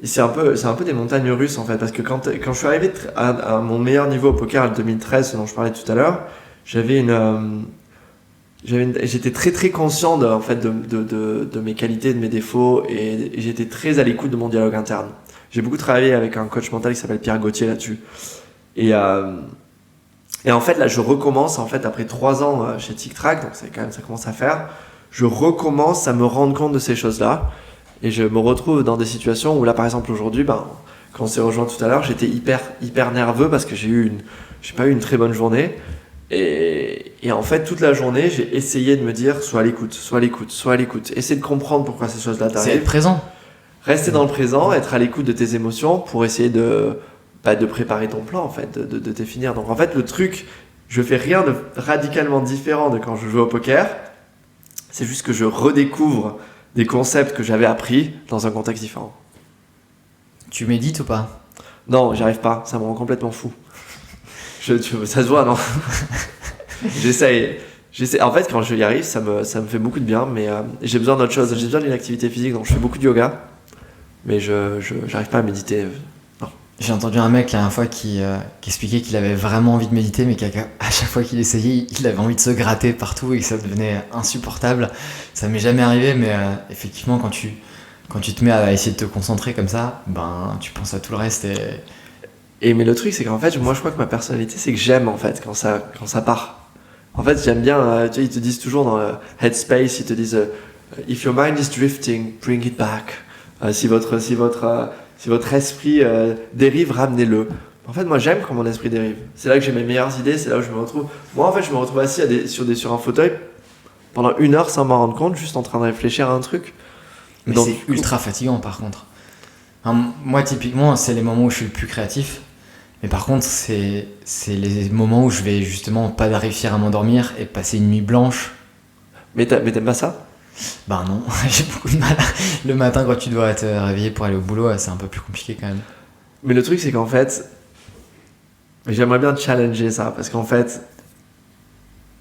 c'est un peu des montagnes russes en fait, parce que quand je suis arrivé à mon meilleur niveau au poker en 2013, ce dont je parlais tout à l'heure, j'étais très très conscient de mes qualités, de mes défauts, et j'étais très à l'écoute de mon dialogue interne. J'ai beaucoup travaillé avec un coach mental qui s'appelle Pierre Gauthier là-dessus. Et en fait là je recommence en fait après 3 ans chez TicTrac, donc ça commence à faire, je recommence à me rendre compte de ces choses-là. Et je me retrouve dans des situations où là par exemple aujourd'hui, quand on s'est rejoint tout à l'heure, j'étais hyper nerveux parce que j'ai pas eu une très bonne journée. Et en fait toute la journée j'ai essayé de me dire sois à l'écoute, essayer de comprendre pourquoi ces choses-là t'arrivent. C'est être présent. Rester dans le présent, être à l'écoute de tes émotions pour essayer de préparer ton plan en fait, de définir. Donc en fait le truc, je fais rien de radicalement différent de quand je jouais au poker, c'est juste que je redécouvre des concepts que j'avais appris dans un contexte différent. Tu médites ou pas ? Non, j'y arrive pas, ça me rend complètement fou. Ça se voit, non ? J'essaie. En fait, quand je y arrive, ça me fait beaucoup de bien, mais j'ai besoin d'autre chose. J'ai besoin d'une activité physique, donc je fais beaucoup de yoga, mais je j'arrive pas à méditer. Non. J'ai entendu un mec la dernière fois qui expliquait qu'il avait vraiment envie de méditer, mais qu'à chaque fois qu'il essayait, il avait envie de se gratter partout et que ça devenait insupportable. Ça m'est jamais arrivé, mais effectivement, quand tu te mets à essayer de te concentrer comme ça, ben, tu penses à tout le reste. Mais le truc, c'est qu'en fait, moi, je crois que ma personnalité, c'est que j'aime, en fait, quand ça part. En fait, j'aime bien, tu sais, ils te disent toujours dans Headspace, ils te disent if your mind is drifting, bring it back. Si votre esprit dérive, ramenez-le. En fait, moi, j'aime quand mon esprit dérive. C'est là que j'ai mes meilleures idées, c'est là où je me retrouve. Moi, en fait, je me retrouve assis sur un fauteuil pendant 1 heure sans m'en rendre compte, juste en train de réfléchir à un truc. Mais donc, c'est ultra fatigant, par contre. Enfin, moi, typiquement, c'est les moments où je suis le plus créatif. Mais par contre, c'est les moments où je vais justement pas réussir à m'endormir et passer une nuit blanche. Mais t'aimes pas ça ? Ben non, j'ai beaucoup de mal. Le matin, quand tu dois te réveiller pour aller au boulot, c'est un peu plus compliqué quand même. Mais le truc, c'est qu'en fait, j'aimerais bien challenger ça, parce qu'en fait,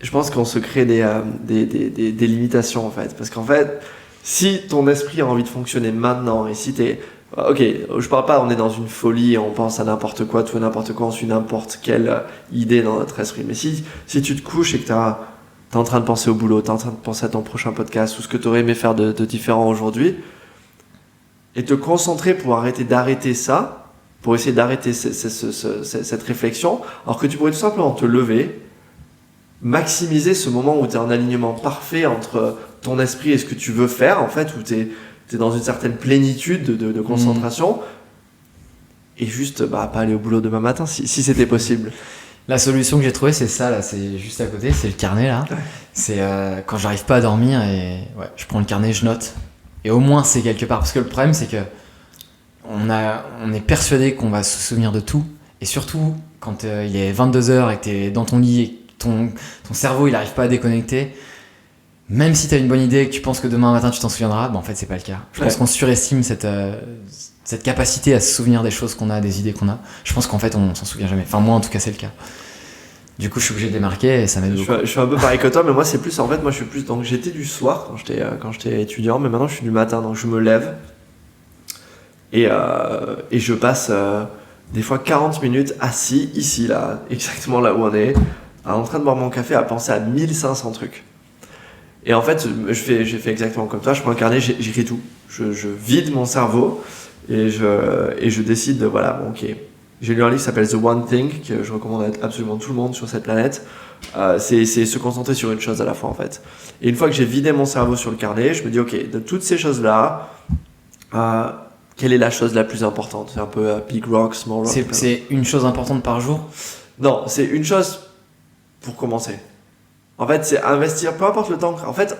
je pense qu'on se crée des limitations, en fait. Parce qu'en fait, si ton esprit a envie de fonctionner maintenant, et si t'es... Ok, je parle pas, on est dans une folie et on pense à n'importe quoi, tout et n'importe quoi, on suit n'importe quelle idée dans notre esprit. Mais si tu te couches et que t'es en train de penser au boulot, t'es en train de penser à ton prochain podcast ou ce que t'aurais aimé faire de différent aujourd'hui, et te concentrer pour d'arrêter ça, pour essayer d'arrêter cette réflexion, alors que tu pourrais tout simplement te lever, maximiser ce moment où t'es en alignement parfait entre ton esprit et ce que tu veux faire, en fait, où t'es dans une certaine plénitude de concentration, et juste pas aller au boulot demain matin si c'était possible. La solution que j'ai trouvée, c'est ça, là, c'est juste à côté, c'est le carnet là. Ouais. C'est quand j'arrive pas à dormir et je prends le carnet, je note, et au moins c'est quelque part, parce que le problème c'est que on est persuadé qu'on va se souvenir de tout, et surtout quand il est 22h et que t'es dans ton lit et que ton cerveau il arrive pas à déconnecter. Même si tu as une bonne idée et que tu penses que demain matin tu t'en souviendras, en fait c'est pas le cas. Je pense qu'on surestime cette capacité à se souvenir des choses qu'on a, des idées qu'on a. Je pense qu'en fait on s'en souvient jamais. Enfin moi en tout cas c'est le cas. Du coup je suis obligé de les marquer et ça m'aide beaucoup. Je suis un peu pareil que toi, mais moi c'est plus, en fait moi je suis plus, donc j'étais du soir quand j'étais étudiant, mais maintenant je suis du matin, donc je me lève et je passe des fois 40 minutes assis ici là, exactement là où on est, en train de boire mon café, à penser à 1500 trucs. Et en fait, j'ai fait exactement comme toi, je prends un carnet, j'écris tout. Je vide mon cerveau et je décide de, ok. J'ai lu un livre qui s'appelle The One Thing, que je recommande à absolument tout le monde sur cette planète. C'est se concentrer sur une chose à la fois, en fait. Et une fois que j'ai vidé mon cerveau sur le carnet, je me dis, ok, de toutes ces choses-là, quelle est la chose la plus importante ? C'est un peu Big Rock, Small Rock. C'est une chose importante par jour ? Non, c'est une chose pour commencer. En fait, c'est investir, peu importe le temps. En fait,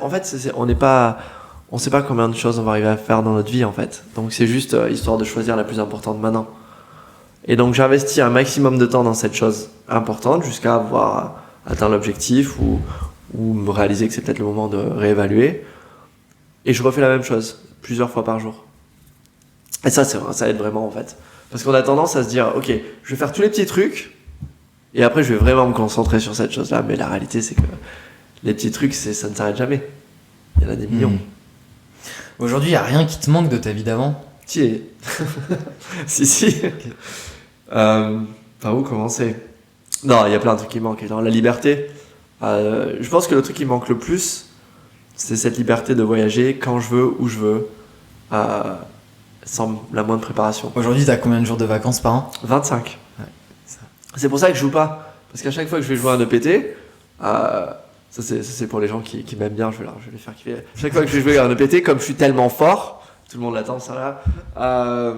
on sait pas combien de choses on va arriver à faire dans notre vie, en fait. Donc, c'est juste histoire de choisir la plus importante maintenant. Et donc, j'investis un maximum de temps dans cette chose importante jusqu'à avoir atteint l'objectif ou me réaliser que c'est peut-être le moment de réévaluer. Et je refais la même chose plusieurs fois par jour. Et ça aide vraiment, en fait. Parce qu'on a tendance à se dire, ok, je vais faire tous les petits trucs. Et après, je vais vraiment me concentrer sur cette chose-là. Mais la réalité, c'est que les petits trucs, ça ne s'arrête jamais. Il y en a des millions. Aujourd'hui, il n'y a rien qui te manque de ta vie d'avant ? Si. Si. Okay. Par où commencer ? Non, il y a plein de trucs qui manquent. Genre la liberté. Je pense que le truc qui manque le plus, c'est cette liberté de voyager quand je veux, où je veux, sans la moindre préparation. Aujourd'hui, tu as combien de jours de vacances par an ? 25. C'est pour ça que je joue pas, parce qu'à chaque fois que je vais jouer un EPT, ça c'est pour les gens qui m'aiment bien, je vais les faire kiffer. Chaque fois que je vais jouer un EPT, comme je suis tellement fort, tout le monde l'attend ça là,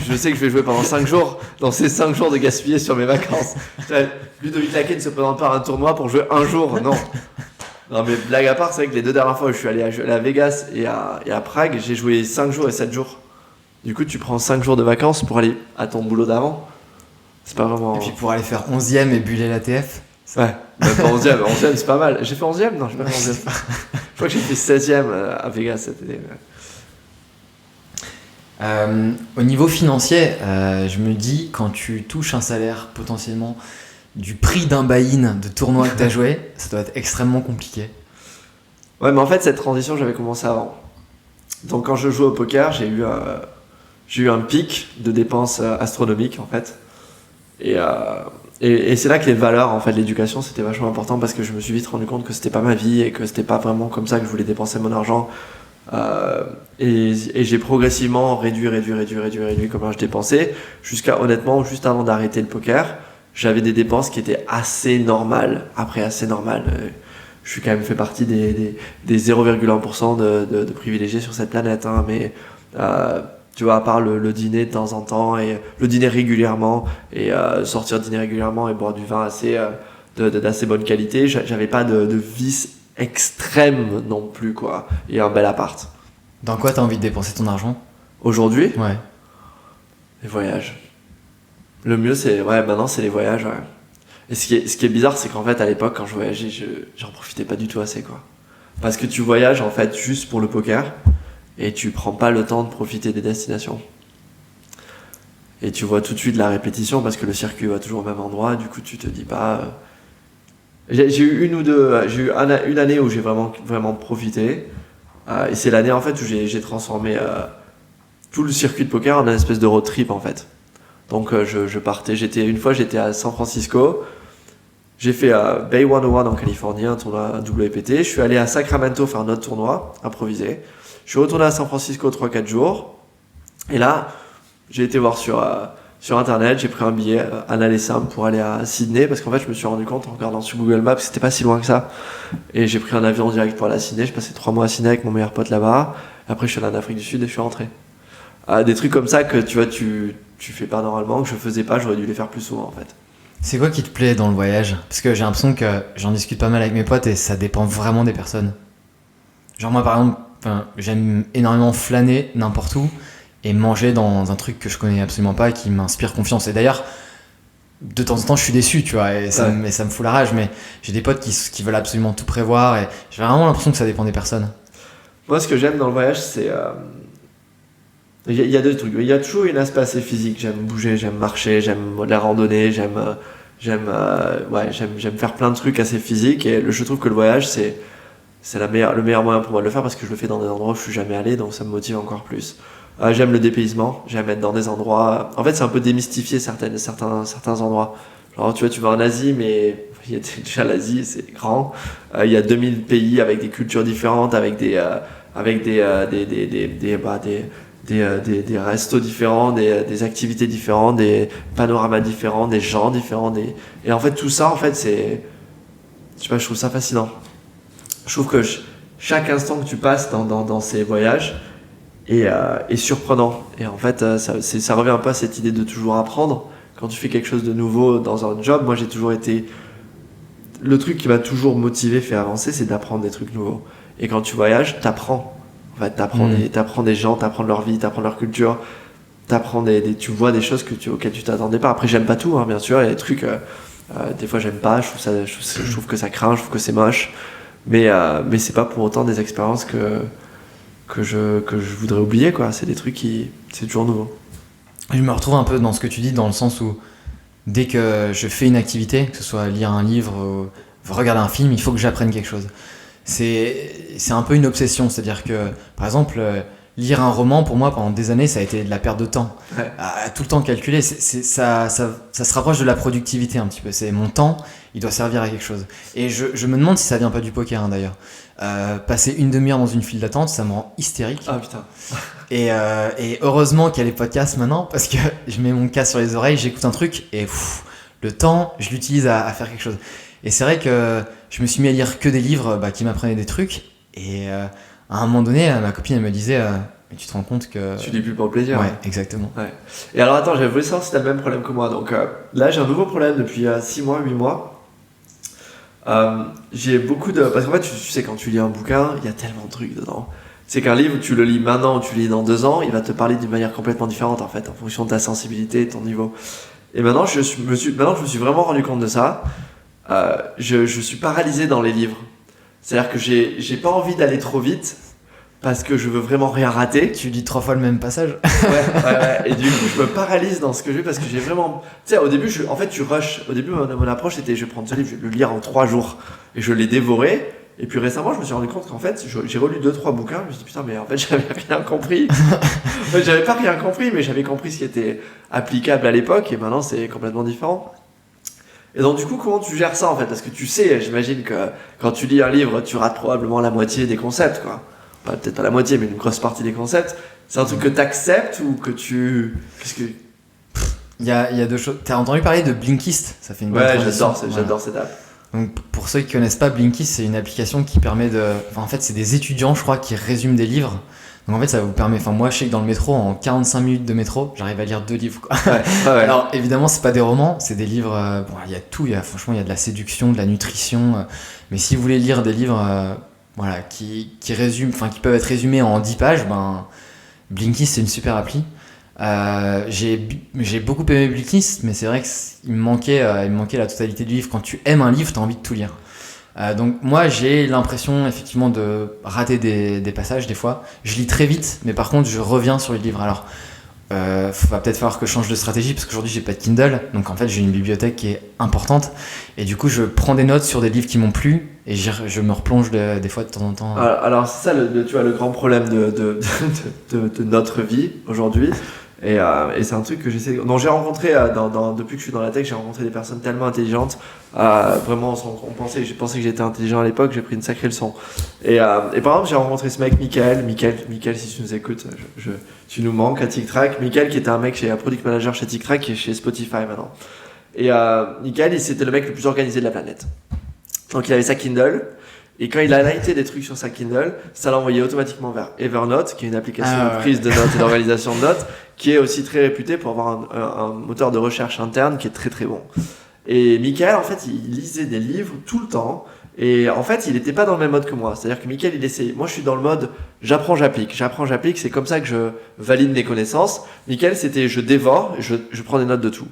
je sais que je vais jouer pendant 5 jours, dans ces 5 jours de gaspiller sur mes vacances. Ludovic Laquet ne se présente pas à un tournoi pour jouer un jour, non. Non mais blague à part, c'est vrai que les 2 dernières fois où je suis allé à Vegas et à Prague, j'ai joué 5 jours et 7 jours. Du coup tu prends 5 jours de vacances pour aller à ton boulot d'avant. C'est pas vraiment... Et puis pour aller faire 11e et buller l'ATF. Ouais, même pas 11e. 11e, c'est pas mal. J'ai fait 11e ? Non, j'ai pas fait 11e. Je crois que j'ai fait 16e à Vegas cette année. Au niveau financier, je me dis, quand tu touches un salaire potentiellement du prix d'un buy-in de tournoi que tu as joué, ça doit être extrêmement compliqué. Ouais, mais en fait, cette transition, j'avais commencé avant. Donc quand je jouais au poker, j'ai eu j'ai eu un pic de dépenses astronomiques en fait. Et c'est là que les valeurs en fait de l'éducation c'était vachement important parce que je me suis vite rendu compte que c'était pas ma vie et que c'était pas vraiment comme ça que je voulais dépenser mon argent. Et j'ai progressivement réduit comment je dépensais jusqu'à honnêtement juste avant d'arrêter le poker j'avais des dépenses qui étaient assez normales. Je suis quand même fait partie des 0,1% de privilégiés sur cette planète hein, mais tu vois, à part le dîner de temps en temps et le dîner régulièrement et sortir dîner régulièrement et boire du vin d'assez bonne qualité, j'avais pas de vice extrême non plus quoi. Et un bel appart. Dans quoi t'as envie de dépenser ton argent ? Aujourd'hui, Ouais. les voyages. Le mieux maintenant c'est les voyages. Ouais. Et ce qui est bizarre c'est qu'en fait à l'époque quand je voyageais j'en profitais pas du tout assez quoi. Parce que tu voyages en fait juste pour le poker. Et tu prends pas le temps de profiter des destinations. Et tu vois tout de suite la répétition parce que le circuit va toujours au même endroit, du coup tu te dis pas... J'ai eu une année où j'ai vraiment profité, et c'est l'année en fait où j'ai transformé tout le circuit de poker en une espèce de road trip en fait. Donc je partais, une fois j'étais à San Francisco, j'ai fait Bay 101 en Californie, un tournoi WPT, je suis allé à Sacramento faire un autre tournoi improvisé. Je suis retourné à San Francisco 3-4 jours. Et là, j'ai été voir sur internet, j'ai pris un billet à l'aller simple pour aller à Sydney parce qu'en fait, je me suis rendu compte en regardant sur Google Maps que c'était pas si loin que ça. Et j'ai pris un avion direct pour aller à Sydney. J'ai passé 3 mois à Sydney avec mon meilleur pote là-bas. Après, je suis allé en Afrique du Sud et je suis rentré. Des trucs comme ça que tu vois, tu fais pas normalement, que je faisais pas, j'aurais dû les faire plus souvent en fait. C'est quoi qui te plaît dans le voyage ? Parce que j'ai l'impression que j'en discute pas mal avec mes potes et ça dépend vraiment des personnes. Genre moi par exemple, j'aime énormément flâner n'importe où et manger dans un truc que je connais absolument pas et qui m'inspire confiance. Et d'ailleurs, de temps en temps, je suis déçu, tu vois, et ça me fout la rage, mais j'ai des potes qui veulent absolument tout prévoir et j'ai vraiment l'impression que ça dépend des personnes. Moi, ce que j'aime dans le voyage, c'est... Il y a deux trucs. Il y a toujours un aspect assez physique. J'aime bouger, j'aime marcher, j'aime la randonnée, j'aime faire plein de trucs assez physiques. Et je trouve que le voyage, c'est le meilleur moyen pour moi de le faire parce que je le fais dans des endroits où je suis jamais allé, donc ça me motive encore plus. J'aime le dépaysement, j'aime être dans des endroits... En fait, c'est un peu démystifier certains endroits. Genre, tu vois, tu vas en Asie, mais il y a déjà l'Asie, c'est grand. Il y a 2000 pays avec des cultures différentes, avec des restos différents, des activités différentes, des panoramas différents, des gens différents. Et en fait, tout ça, en fait, c'est... Je sais pas, je trouve ça fascinant. Je trouve que chaque instant que tu passes dans ces voyages est surprenant. Et en fait, ça revient un peu à cette idée de toujours apprendre. Quand tu fais quelque chose de nouveau dans un job, moi j'ai toujours été... Le truc qui m'a toujours motivé, fait avancer, c'est d'apprendre des trucs nouveaux. Et quand tu voyages, t'apprends. En fait, t'apprends des gens, t'apprends leur vie, t'apprends leur culture, tu vois des choses auxquelles tu t'attendais pas. Après, j'aime pas tout, hein, bien sûr. Il y a des trucs, des fois j'aime pas, je trouve que ça craint, je trouve que c'est moche. Mais c'est pas pour autant des expériences que je voudrais oublier, quoi. C'est des trucs c'est toujours nouveau. Je me retrouve un peu dans ce que tu dis, dans le sens où dès que je fais une activité, que ce soit lire un livre ou regarder un film, il faut que j'apprenne quelque chose. C'est un peu une obsession, c'est-à-dire que, par exemple, lire un roman, pour moi, pendant des années, ça a été de la perte de temps. Ouais. Tout le temps calculé, ça se rapproche de la productivité un petit peu. C'est mon temps, il doit servir à quelque chose. Et je me demande si ça vient pas du poker, hein, d'ailleurs. Passer une demi-heure dans une file d'attente, ça me rend hystérique. Ah putain. Et heureusement qu'il y a les podcasts maintenant, parce que je mets mon casque sur les oreilles, j'écoute un truc, et le temps, je l'utilise à faire quelque chose. Et c'est vrai que je me suis mis à lire que des livres qui m'apprenaient des trucs. Et à un moment donné, ma copine elle me disait mais tu te rends compte que... Tu lis plus pour le plaisir. Ouais, exactement. Ouais. Et alors attends, j'avais voulu savoir si t'as le même problème que moi. Donc là, j'ai un nouveau problème depuis 6 mois, 8 mois. J'ai beaucoup de... Parce qu'en fait, tu sais, quand tu lis un bouquin, il y a tellement de trucs dedans. C'est qu'un livre, tu le lis maintenant ou tu le lis dans 2 ans, il va te parler d'une manière complètement différente, en fait, en fonction de ta sensibilité et de ton niveau. Et maintenant, je me suis vraiment rendu compte de ça. Je suis paralysé dans les livres. C'est-à-dire que j'ai pas envie d'aller trop vite parce que je veux vraiment rien rater. Tu lis 3 fois le même passage. Ouais. Et du coup, je me paralyse dans ce que je veux parce que j'ai vraiment... Tu sais, au début, tu rushes. Au début, mon approche, c'était je vais prendre ce livre, je vais le lire en 3 jours. Et je l'ai dévoré. Et puis récemment, je me suis rendu compte qu'en fait, j'ai relu 2-3 bouquins, je me suis dit putain, mais en fait, j'avais rien compris. En fait, j'avais pas rien compris, mais j'avais compris ce qui était applicable à l'époque, et maintenant c'est complètement différent. Et donc du coup, comment tu gères ça en fait? Parce que tu sais, j'imagine que quand tu lis un livre, tu rates probablement la moitié des concepts, quoi. Enfin, peut-être pas la moitié, mais une grosse partie des concepts. C'est un truc que t'acceptes ou que tu... Qu'est-ce que... Il y a deux choses. T'as entendu parler de Blinkist? Ça fait une bonne transition. J'adore cette app. Donc, pour ceux qui connaissent pas, Blinkist, c'est une application qui permet de... Enfin, en fait, c'est des étudiants, je crois, qui résument des livres. Donc, en fait, ça vous permet... Enfin, moi, je sais que dans le métro, en 45 minutes de métro, j'arrive à lire 2 livres, quoi. Ouais. Alors, évidemment, c'est pas des romans, c'est des livres... Bon, il y a tout. Franchement, il y a de la séduction, de la nutrition. Mais si vous voulez lire des livres voilà, qui résument... Enfin, qui peuvent être résumés en 10 pages, ben... Blinkist, c'est une super appli. J'ai beaucoup aimé Blinkist, mais c'est vrai qu'il me manquait la totalité du livre. Quand tu aimes un livre, t'as envie de tout lire. Donc moi, j'ai l'impression effectivement de rater des passages des fois. Je lis très vite, mais par contre, je reviens sur le livre. Alors, va peut-être falloir que je change de stratégie parce qu'aujourd'hui, j'ai pas de Kindle. Donc en fait, j'ai une bibliothèque qui est importante. Et du coup, je prends des notes sur des livres qui m'ont plu et je me replonge des fois de temps en temps. Alors c'est ça, tu vois, le grand problème de notre vie aujourd'hui. Et c'est un truc que j'essaie. Non, j'ai rencontré depuis que je suis dans la tech, j'ai rencontré des personnes tellement intelligentes. Vraiment, j'ai pensé que j'étais intelligent à l'époque. J'ai pris une sacrée leçon. Et par exemple, j'ai rencontré ce mec, Michael, si tu nous écoutes, tu nous manques à TicTrac. Michael, qui était un mec chez Product Manager chez TicTrac, qui est chez Spotify maintenant. Et Michael, c'était le mec le plus organisé de la planète. Donc il avait sa Kindle. Et quand il a lighté des trucs sur sa Kindle, ça l'envoyait automatiquement vers Evernote, qui est une application de prise de notes et d'organisation de notes, qui est aussi très réputée pour avoir un moteur de recherche interne qui est très très bon. Et Michael, en fait, il lisait des livres tout le temps. Et en fait, il n'était pas dans le même mode que moi. C'est-à-dire que Michael, il essayait. Moi, je suis dans le mode j'apprends, j'applique. C'est comme ça que je valide mes connaissances. Michael, c'était je dévore, je prends des notes de tout.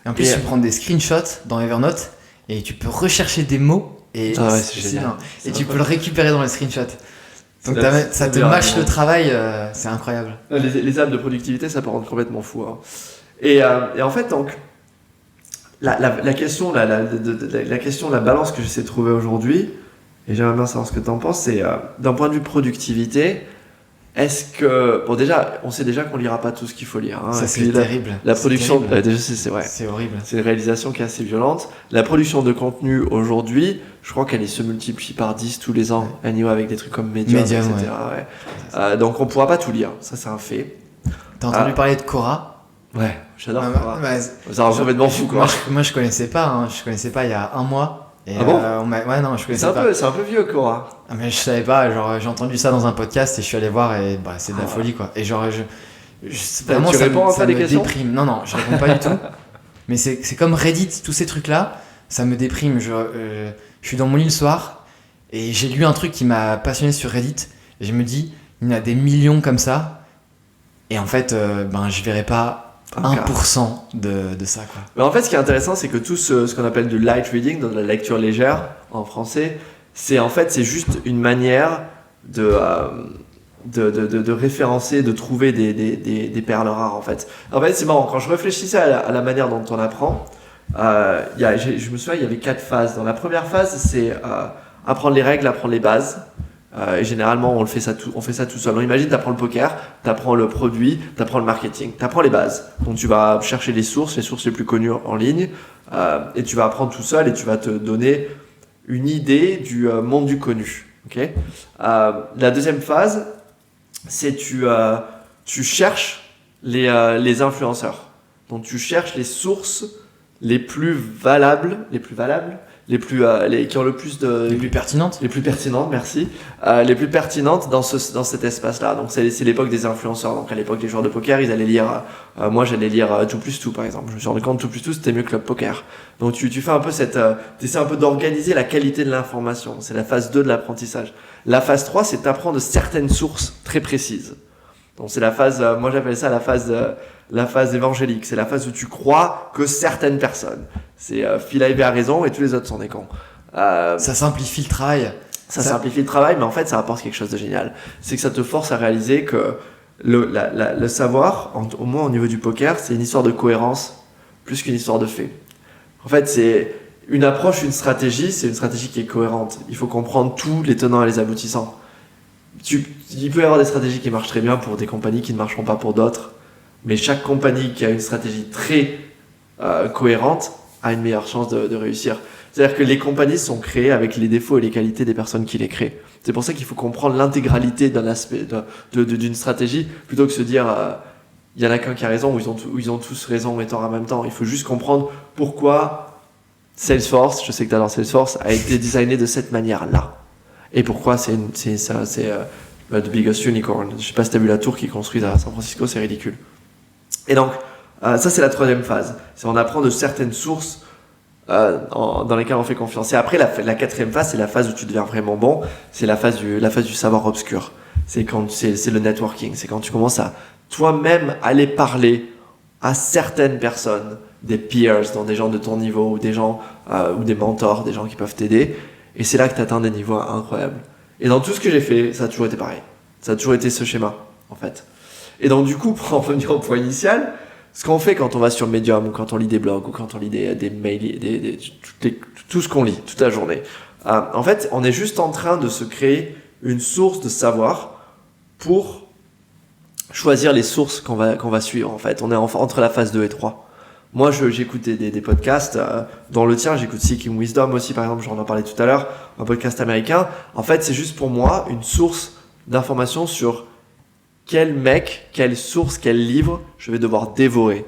Et en plus, tu prends des screenshots dans Evernote et tu peux rechercher des mots. Et c'est génial. Et tu peux le récupérer dans les screenshots. Donc ça te mâche le travail, c'est incroyable. Les apps de productivité, ça peut rendre complètement fou. Hein. Et en fait, donc, la question, la balance que j'essaie de trouver aujourd'hui, et j'aimerais bien savoir ce que tu en penses, c'est d'un point de vue productivité, est-ce que... Bon, déjà, on sait déjà qu'on lira pas tout ce qu'il faut lire. Hein. Ça, c'est terrible. La production... terrible. Déjà, c'est vrai. C'est horrible. C'est une réalisation qui est assez violente. La production de contenu aujourd'hui, je crois qu'elle se multiplie par 10 tous les ans. Anyway, avec des trucs comme Medium, etc. Ouais. Donc, on pourra pas tout lire. Ça, c'est un fait. T'as entendu parler de Quora? Ouais, j'adore Quora. Ça rend complètement fou, quoi. Moi, je connaissais pas. Hein. Je connaissais pas il y a un mois. Et ah bon ouais, non, je connaissais pas. C'est un peu vieux, Quora. Ah, mais je savais pas, genre j'ai entendu ça dans un podcast et je suis allé voir et bah c'est de la folie, quoi. Et genre vraiment, tu réponds à ça des me questions déprime. Non, je réponds pas du tout. Mais c'est comme Reddit, tous ces trucs là, ça me déprime. Je suis dans mon lit le soir et j'ai lu un truc qui m'a passionné sur Reddit et je me dis il y en a des millions comme ça et en fait je verrai pas 1% de ça, quoi. Mais en fait, ce qui est intéressant, c'est que tout ce qu'on appelle du light reading, de la lecture légère en français, c'est juste une manière de référencer, de trouver des perles rares, en fait. En fait, c'est marrant, quand je réfléchissais à la manière dont on apprend, je me souviens, il y avait 4 phases. Dans la première phase, c'est apprendre les règles, apprendre les bases. Et généralement, on fait ça tout seul. Donc, imagine, t'apprends le poker, t'apprends le produit, t'apprends le marketing, t'apprends les bases. Donc, tu vas chercher les sources les plus connues en ligne, et tu vas apprendre tout seul et tu vas te donner une idée du monde du connu. Okay. La deuxième phase, c'est tu cherches les influenceurs. Donc, tu cherches les sources les plus valables, qui ont le plus de... Les plus pertinentes. Les plus pertinentes, merci. Les plus pertinentes dans cet espace-là. Donc, c'est l'époque des influenceurs. Donc, à l'époque, les joueurs de poker, ils allaient lire... moi, j'allais lire 2+2, par exemple. Je me suis rendu compte que 2+2, c'était mieux que Club Poker. Donc, tu fais un peu t'essaies un peu d'organiser la qualité de l'information. C'est la phase 2 de l'apprentissage. La phase 3, c'est d'apprendre certaines sources très précises. Donc, c'est la phase... moi, j'appelle ça la phase évangélique. C'est la phase où tu crois que certaines personnes... C'est Phil Ivey a raison et tous les autres sont des cons. Ça simplifie le travail. Ça simplifie le travail, mais en fait, ça apporte quelque chose de génial. C'est que ça te force à réaliser que le savoir, au moins au niveau du poker, c'est une histoire de cohérence plus qu'une histoire de fait. En fait, une approche, une stratégie, c'est une stratégie qui est cohérente. Il faut comprendre tous les tenants et les aboutissants. Il peut y avoir des stratégies qui marchent très bien pour des compagnies qui ne marcheront pas pour d'autres, mais chaque compagnie qui a une stratégie très cohérente a une meilleure chance de réussir. C'est-à-dire que les compagnies sont créées avec les défauts et les qualités des personnes qui les créent. C'est pour ça qu'il faut comprendre l'intégralité d'un aspect d'une stratégie, plutôt que se dire il y en a qu'un qui a raison, ou ils ont tous raison et tort en même temps. Il faut juste comprendre pourquoi Salesforce, je sais que tu adores Salesforce, a été designé de cette manière-là. Et pourquoi c'est The Biggest Unicorn. Je sais pas si tu as vu la tour qu'ils construisent à San Francisco, c'est ridicule. Et donc, ça c'est la troisième phase. C'est on apprend de certaines sources dans lesquelles on fait confiance. Et après, la quatrième phase, c'est la phase où tu deviens vraiment bon. C'est la phase du savoir obscur. C'est le networking. C'est quand tu commences à toi-même aller parler à certaines personnes, des peers, dans des gens de ton niveau, ou des gens, ou des mentors, des gens qui peuvent t'aider. Et c'est là que tu atteins des niveaux incroyables. Et dans tout ce que j'ai fait, ça a toujours été pareil. Ça a toujours été ce schéma, en fait. Et donc, du coup, pour en revenir au point initial, ce qu'on fait quand on va sur Medium, ou quand on lit des blogs, ou quand on lit des mails, tout ce qu'on lit toute la journée, en fait, on est juste en train de se créer une source de savoir pour choisir les sources qu'on va suivre, en fait. On est entre la phase 2 et 3. Moi, j'écoute des podcasts, dans le tien, j'écoute Seeking Wisdom aussi, par exemple, j'en ai parlé tout à l'heure, un podcast américain. En fait, c'est juste pour moi une source d'information sur quel mec, quelle source, quel livre je vais devoir dévorer.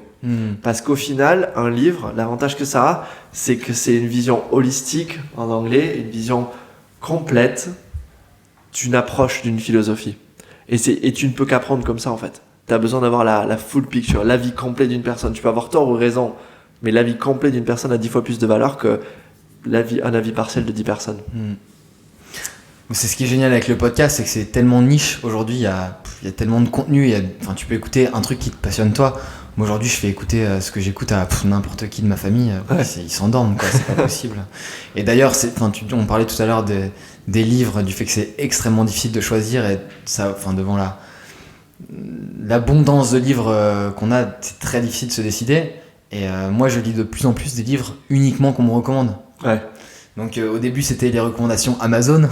Parce qu'au final, un livre, l'avantage que ça a, c'est que c'est une vision holistique, en anglais, une vision complète d'une approche, d'une philosophie. Et tu ne peux qu'apprendre comme ça, en fait. Tu as besoin d'avoir la full picture, l'avis complet d'une personne. Tu peux avoir tort ou raison, mais l'avis complet d'une personne a 10 fois plus de valeur que un avis partiel de 10 personnes. C'est ce qui est génial avec le podcast, c'est que c'est tellement niche. Aujourd'hui, il y a tellement de contenu. Tu peux écouter un truc qui te passionne toi. Moi, aujourd'hui, je fais écouter ce que j'écoute à n'importe qui de ma famille. Ils s'endorment, quoi. C'est pas possible. Et d'ailleurs, on parlait tout à l'heure des livres, du fait que c'est extrêmement difficile de choisir. Et ça, devant l'abondance de livres qu'on a, c'est très difficile de se décider. Et moi, je lis de plus en plus des livres uniquement qu'on me recommande. Ouais. Donc au début, c'était les recommandations Amazon.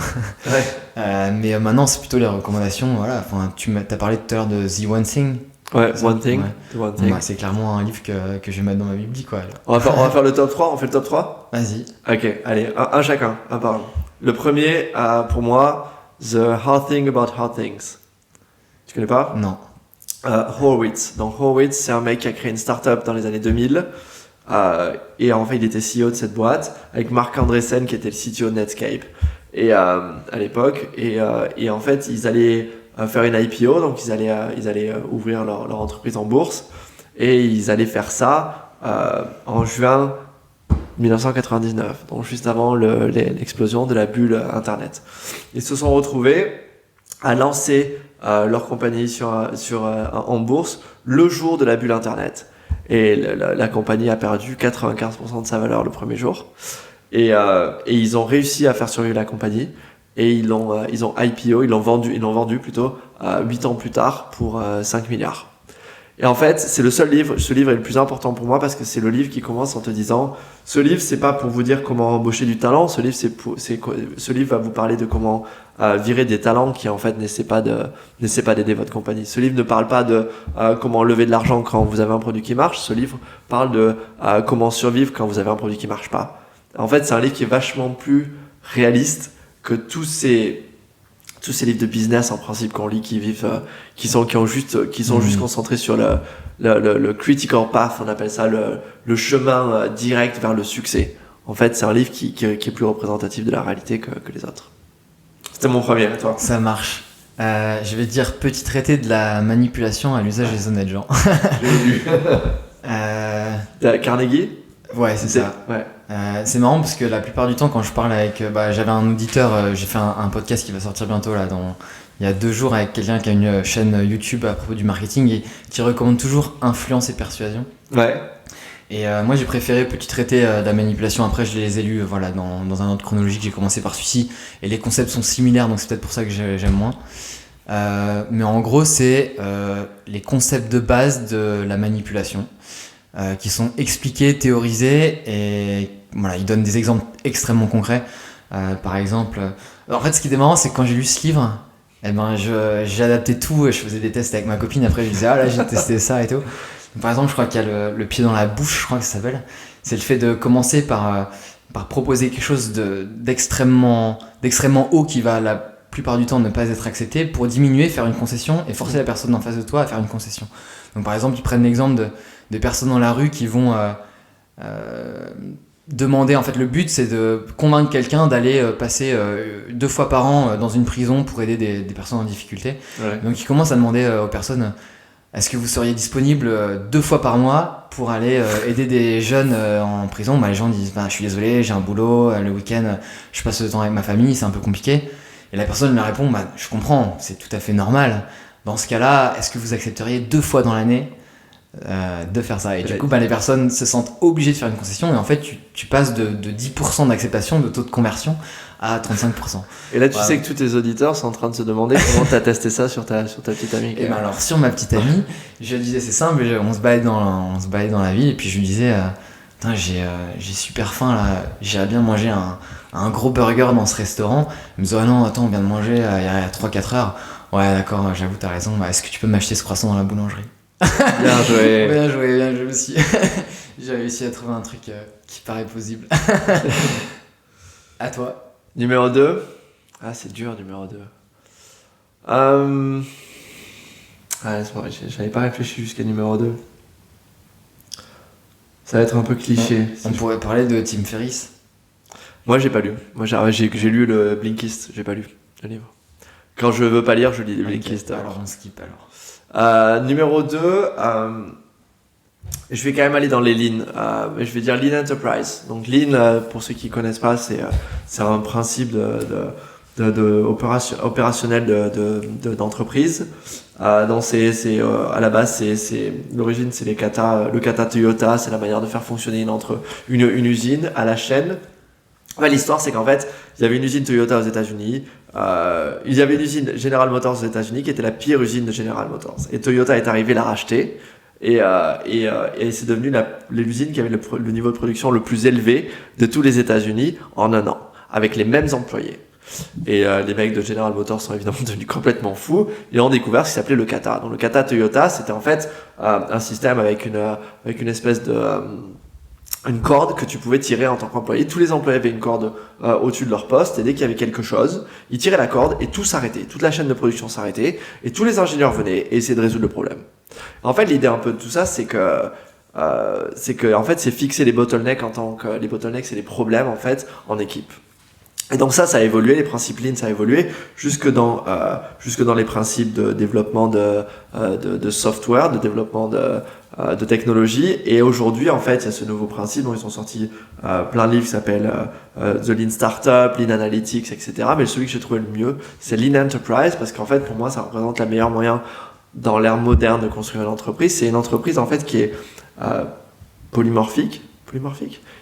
Ouais. Mais maintenant, c'est plutôt les recommandations. Voilà. Tu as parlé tout à l'heure de The One Thing. Ouais, One Thing. Ouais. The One Thing. Ouais, c'est clairement un livre que je vais mettre dans ma bibli, quoi. On va faire le top 3. On fait le top 3 ? Vas-y. Ok, allez, un chacun, un par un. Le premier, pour moi, The Hard Thing About Hard Things. Tu connais pas ? Non. Horowitz. Donc Horowitz, c'est un mec qui a créé une startup dans les années 2000. Et en fait, il était CEO de cette boîte avec Marc Andreessen qui était le CTO de Netscape à l'époque. Et en fait, ils allaient faire une IPO, donc ils allaient ouvrir leur entreprise en bourse. Et ils allaient faire ça en juin 1999, donc juste avant l'explosion de la bulle Internet. Ils se sont retrouvés à lancer leur compagnie en bourse le jour de la bulle Internet. Et la compagnie a perdu 95% de sa valeur le premier jour. Et ils ont réussi à faire survivre la compagnie. Et ils ont IPO, ils l'ont vendu plutôt 8 ans plus tard pour 5 milliards. Et en fait, c'est ce livre est le plus important pour moi parce que c'est le livre qui commence en te disant, ce livre, c'est pas pour vous dire comment embaucher du talent, ce livre va vous parler de comment virer des talents qui en fait n'essaient pas d'aider votre compagnie. Ce livre ne parle pas de comment lever de l'argent quand vous avez un produit qui marche, ce livre parle de comment survivre quand vous avez un produit qui marche pas. En fait, c'est un livre qui est vachement plus réaliste que tous ces livres de business en principe qu'on lit qui sont juste concentrés sur le critical path, on appelle ça le chemin direct vers le succès. En fait, c'est un livre qui est plus représentatif de la réalité que les autres. C'était mon premier, toi. Ça marche. Je vais dire petit traité de la manipulation à l'usage des honnêtes gens. J'ai lu. Carnegie. Ouais, c'est ça. Ouais. C'est marrant parce que la plupart du temps quand je parle avec j'avais un auditeur, j'ai fait un podcast qui va sortir bientôt là il y a 2 jours avec quelqu'un qui a une chaîne YouTube à propos du marketing et qui recommande toujours influence et persuasion. Ouais. Et moi j'ai préféré petit traité de la manipulation. Après je les ai lus dans un ordre chronologique. J'ai commencé par celui-ci et les concepts sont similaires donc c'est peut-être pour ça que j'aime moins. Mais en gros c'est les concepts de base de la manipulation qui sont expliqués, théorisés et voilà, il donne des exemples extrêmement concrets. Par exemple, en fait, ce qui était marrant, c'est que quand j'ai lu ce livre, j'ai adapté tout. Je faisais des tests avec ma copine. Après, je disais, là, j'ai testé ça et tout. Donc, par exemple, je crois qu'il y a le pied dans la bouche, je crois que ça s'appelle. C'est le fait de commencer par proposer quelque chose d'extrêmement haut qui va la plupart du temps ne pas être accepté pour diminuer, faire une concession et forcer la personne en face de toi à faire une concession. Donc, par exemple, ils prennent l'exemple de personnes dans la rue qui vont demander, en fait, le but c'est de convaincre quelqu'un d'aller passer 2 fois par an dans une prison pour aider des personnes en difficulté. Ouais. Donc ils commencent à demander aux personnes, est-ce que vous seriez disponible 2 fois par mois pour aller aider des jeunes en prison? Les gens disent, je suis désolé, j'ai un boulot, le week-end je passe le temps avec ma famille, c'est un peu compliqué. Et la personne leur répond, je comprends, c'est tout à fait normal. Dans ce cas-là, est-ce que vous accepteriez 2 fois dans l'année de faire ça? Et du coup, les personnes se sentent obligées de faire une concession, et en fait, tu passes de 10% d'acceptation, de taux de conversion, à 35%. Et là, tu sais que tous tes auditeurs sont en train de se demander comment tu as testé ça sur ta petite amie. Et alors, sur ma petite amie, je disais, c'est simple, on se baladait dans la ville, et puis je lui disais, j'ai super faim là, j'irais bien manger un gros burger dans ce restaurant. Elle me disait, non, attends, on vient de manger il y a 3-4 heures. Ouais, d'accord, j'avoue, t'as raison. Est-ce que tu peux m'acheter ce croissant dans la boulangerie? Bien joué. Bien joué aussi. J'ai réussi à trouver un truc qui paraît plausible. À toi. Numéro 2. Ah, c'est dur, numéro 2. J'avais pas réfléchi jusqu'à numéro 2. Ça va être un peu cliché. On pourrait parler de Tim Ferriss. Moi, j'ai pas lu. Moi, j'ai lu le Blinkist. J'ai pas lu le livre. Quand je veux pas lire, je lis les Blinkist. Alors on skip alors. Numéro 2, je vais quand même aller dans les Lean. Je vais dire Lean Enterprise. Donc Lean, pour ceux qui connaissent pas, c'est un principe opérationnel d'entreprise. Donc à la base, l'origine, c'est le kata Toyota, c'est la manière de faire fonctionner une usine à la chaîne. L'histoire, c'est qu'en fait, il y avait une usine Toyota aux États-Unis. Il y avait une usine General Motors aux États-Unis qui était la pire usine de General Motors. Et Toyota est arrivé la racheter. Et c'est devenu l'usine qui avait le niveau de production le plus élevé de tous les États-Unis en 1 an, avec les mêmes employés. Et les mecs de General Motors sont évidemment devenus complètement fous et ont découvert ce qui s'appelait le kata. Donc le kata Toyota, c'était en fait un système avec une espèce de une corde que tu pouvais tirer en tant qu'employé. Tous les employés avaient une corde au-dessus de leur poste, et dès qu'il y avait quelque chose, ils tiraient la corde et tout s'arrêtait. Toute la chaîne de production s'arrêtait et tous les ingénieurs venaient et essayaient de résoudre le problème. En fait, l'idée un peu de tout ça, c'est que en fait, c'est fixer les bottlenecks les bottlenecks, c'est les problèmes en fait en équipe. Et donc ça a évolué, les principes Lean, ça a évolué jusque dans les principes de développement de software, de développement de technologie. Et aujourd'hui, en fait, il y a ce nouveau principe dont ils ont sorti plein de livres qui s'appellent The Lean Startup, Lean Analytics, etc. Mais celui que j'ai trouvé le mieux, c'est Lean Enterprise, parce qu'en fait, pour moi, ça représente le meilleur moyen dans l'ère moderne de construire une entreprise. C'est une entreprise, en fait, qui est polymorphique,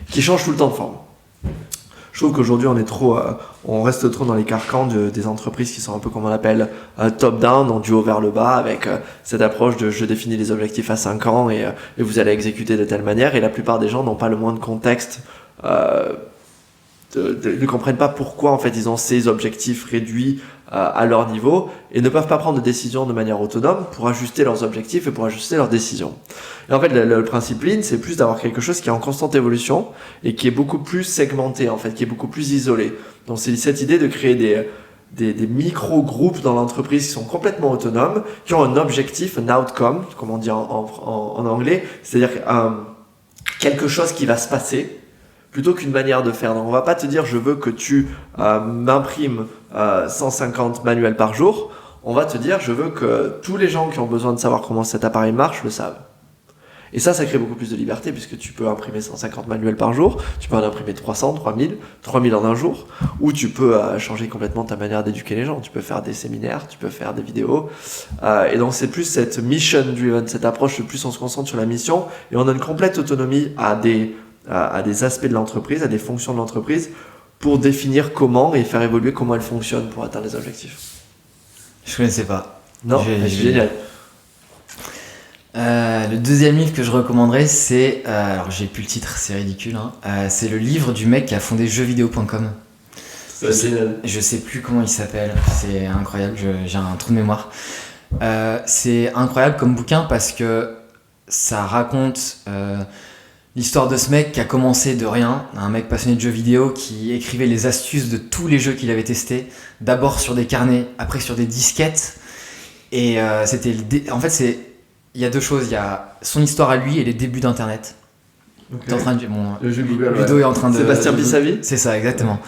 qui change tout le temps de forme. Je trouve qu'aujourd'hui, on reste trop dans les carcans des entreprises qui sont un peu comme on l'appelle top-down, donc du haut vers le bas, avec cette approche de je définis les objectifs à 5 ans et vous allez exécuter de telle manière. Et la plupart des gens n'ont pas le moindre contexte, ne comprennent pas pourquoi en fait ils ont ces objectifs réduits à leur niveau et ne peuvent pas prendre de décisions de manière autonome pour ajuster leurs objectifs et pour ajuster leurs décisions. Et en fait, le principe Lean, c'est plus d'avoir quelque chose qui est en constante évolution et qui est beaucoup plus segmenté, en fait, qui est beaucoup plus isolé. Donc c'est cette idée de créer des micro-groupes dans l'entreprise qui sont complètement autonomes, qui ont un objectif, un outcome, comme on dit en anglais, c'est-à-dire quelque chose qui va se passer, plutôt qu'une manière de faire. Donc on va pas te dire je veux que tu m'imprimes 150 manuels par jour. On va te dire je veux que tous les gens qui ont besoin de savoir comment cet appareil marche le savent. Et ça crée beaucoup plus de liberté puisque tu peux imprimer 150 manuels par jour, tu peux en imprimer 300, 3000 en un jour, ou tu peux changer complètement ta manière d'éduquer les gens. Tu peux faire des séminaires, tu peux faire des vidéos. Et donc c'est plus cette mission driven, cette approche, plus on se concentre sur la mission et on donne complète autonomie à des aspects de l'entreprise, à des fonctions de l'entreprise pour définir comment et faire évoluer comment elle fonctionne pour atteindre les objectifs. Je connaissais pas. Non, c'est génial. Le deuxième livre que je recommanderais, c'est... alors j'ai plus le titre, c'est ridicule. C'est le livre du mec qui a fondé jeuxvideo.com. Je sais plus comment il s'appelle, c'est incroyable, j'ai un trou de mémoire. C'est incroyable comme bouquin parce que ça raconte l'histoire de ce mec qui a commencé de rien, un mec passionné de jeux vidéo qui écrivait les astuces de tous les jeux qu'il avait testés, d'abord sur des carnets, après sur des disquettes. Et en fait, il y a deux choses, il y a son histoire à lui et les débuts d'internet. Okay. T'es en train de... Le jeu Google, Ludo est en train de... Sébastien Pissavi. C'est ça, exactement.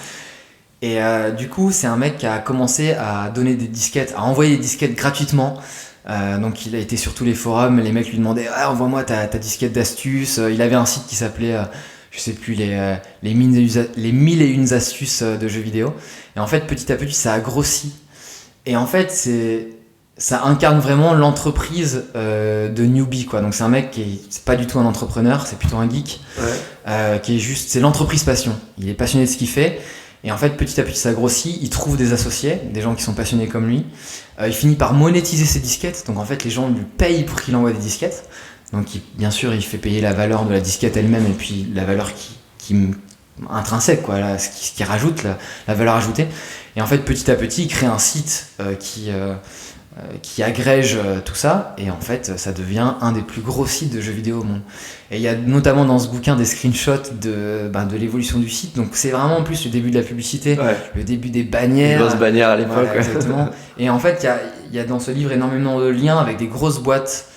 Et du coup, c'est un mec qui a commencé à donner des disquettes, à envoyer des disquettes gratuitement. Donc il a été sur tous les forums, les mecs lui demandaient « envoie-moi ta disquette d'astuces ». Il avait un site qui s'appelait, je sais plus, les 1001 astuces de jeux vidéo. Et en fait, petit à petit, ça a grossi. Et en fait, ça incarne vraiment l'entreprise de newbie, quoi. Donc c'est un mec c'est pas du tout un entrepreneur, c'est plutôt un geek, qui est juste, c'est l'entreprise passion. Il est passionné de ce qu'il fait. Et en fait, petit à petit, ça grossit. Il trouve des associés, des gens qui sont passionnés comme lui. Il finit par monétiser ses disquettes. Donc en fait, les gens lui payent pour qu'il envoie des disquettes. Donc bien sûr, il fait payer la valeur de la disquette elle-même et puis la valeur intrinsèque, quoi, là, ce qui rajoute la valeur ajoutée. Et en fait, petit à petit, il crée un site qui agrège tout ça, et en fait ça devient un des plus gros sites de jeux vidéo au monde. Et il y a notamment dans ce bouquin des screenshots de l'évolution du site, donc c'est vraiment en plus le début de la publicité, le début des bannières. Les grosses bannières à l'époque. Voilà, exactement. Et en fait il y a dans ce livre énormément de liens avec des grosses boîtes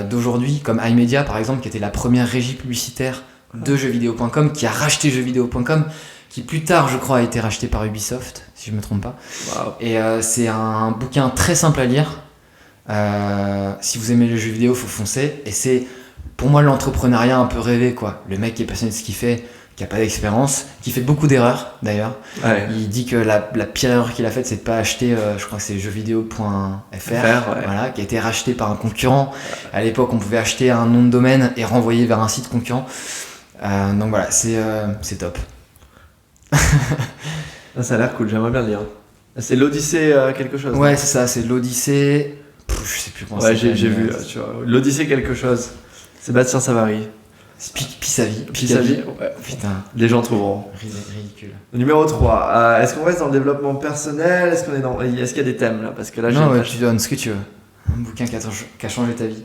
d'aujourd'hui, comme iMedia par exemple, qui était la première régie publicitaire de jeuxvideo.com, qui a racheté jeuxvideo.com, qui plus tard je crois a été racheté par Ubisoft, si je me trompe pas. Wow. Et c'est un bouquin très simple à lire. Si vous aimez les jeux vidéo, faut foncer. Et c'est pour moi l'entrepreneuriat un peu rêvé, quoi. Le mec qui est passionné de ce qu'il fait, qui a pas d'expérience, qui fait beaucoup d'erreurs d'ailleurs. Ouais. Il dit que la pire erreur qu'il a faite, c'est de pas acheter, je crois que c'est jeuxvideo.fr, voilà, qui a été racheté par un concurrent. À l'époque, on pouvait acheter un nom de domaine et renvoyer vers un site concurrent. Donc voilà, c'est top. Ça a l'air cool, j'aimerais bien le lire. C'est l'Odyssée quelque chose. Ouais, c'est ça, c'est l'Odyssée. Je sais plus comment ça s'appelle. J'ai vu, tu vois, l'Odyssée quelque chose. Sébastien Savary. Pissavi. Ouais. Putain. Les gens trouveront. Ridicule. Numéro 3. Est-ce qu'on reste dans le développement personnel ? Est-ce qu'il y a des thèmes là ? Parce que là, non, tu donnes ce que tu veux. Un bouquin qui a changé ta vie.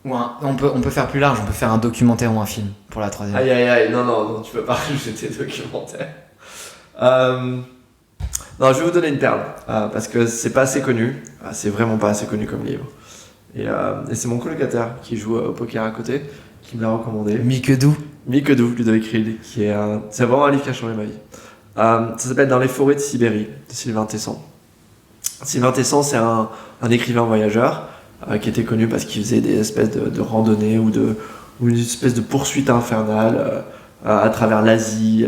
Ou on peut faire plus large, on peut faire un documentaire ou un film pour la troisième. Aïe, non, tu peux pas rajouter documentaire. Non, je vais vous donner une perle, parce que c'est pas assez connu, c'est vraiment pas assez connu comme livre. Et c'est mon colocataire qui joue au poker à côté, qui me l'a recommandé. Miquedou, Ludovic Riley, c'est vraiment un livre qui a changé ma vie. Ça s'appelle Dans les forêts de Sibérie, de Sylvain Tesson. Sylvain Tesson, c'est un écrivain voyageur, qui était connu parce qu'il faisait des espèces de randonnées ou une espèce de poursuite infernale à travers l'Asie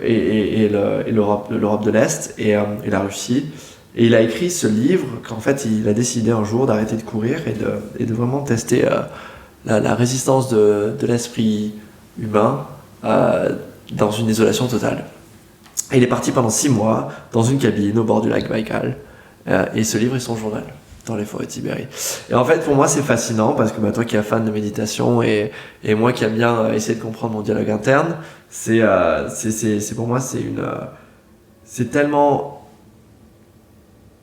et l'Europe de l'Est et la Russie. Et il a écrit ce livre qu'en fait il a décidé un jour d'arrêter de courir et de vraiment tester la résistance de l'esprit humain dans une isolation totale. Et il est parti pendant 6 mois dans une cabine au bord du lac Baïkal, et ce livre est son journal. Dans les forêts de Sibérie. Et en fait, pour moi, c'est fascinant parce que toi qui es fan de méditation et moi qui aime bien essayer de comprendre mon dialogue interne, c'est pour moi, c'est tellement...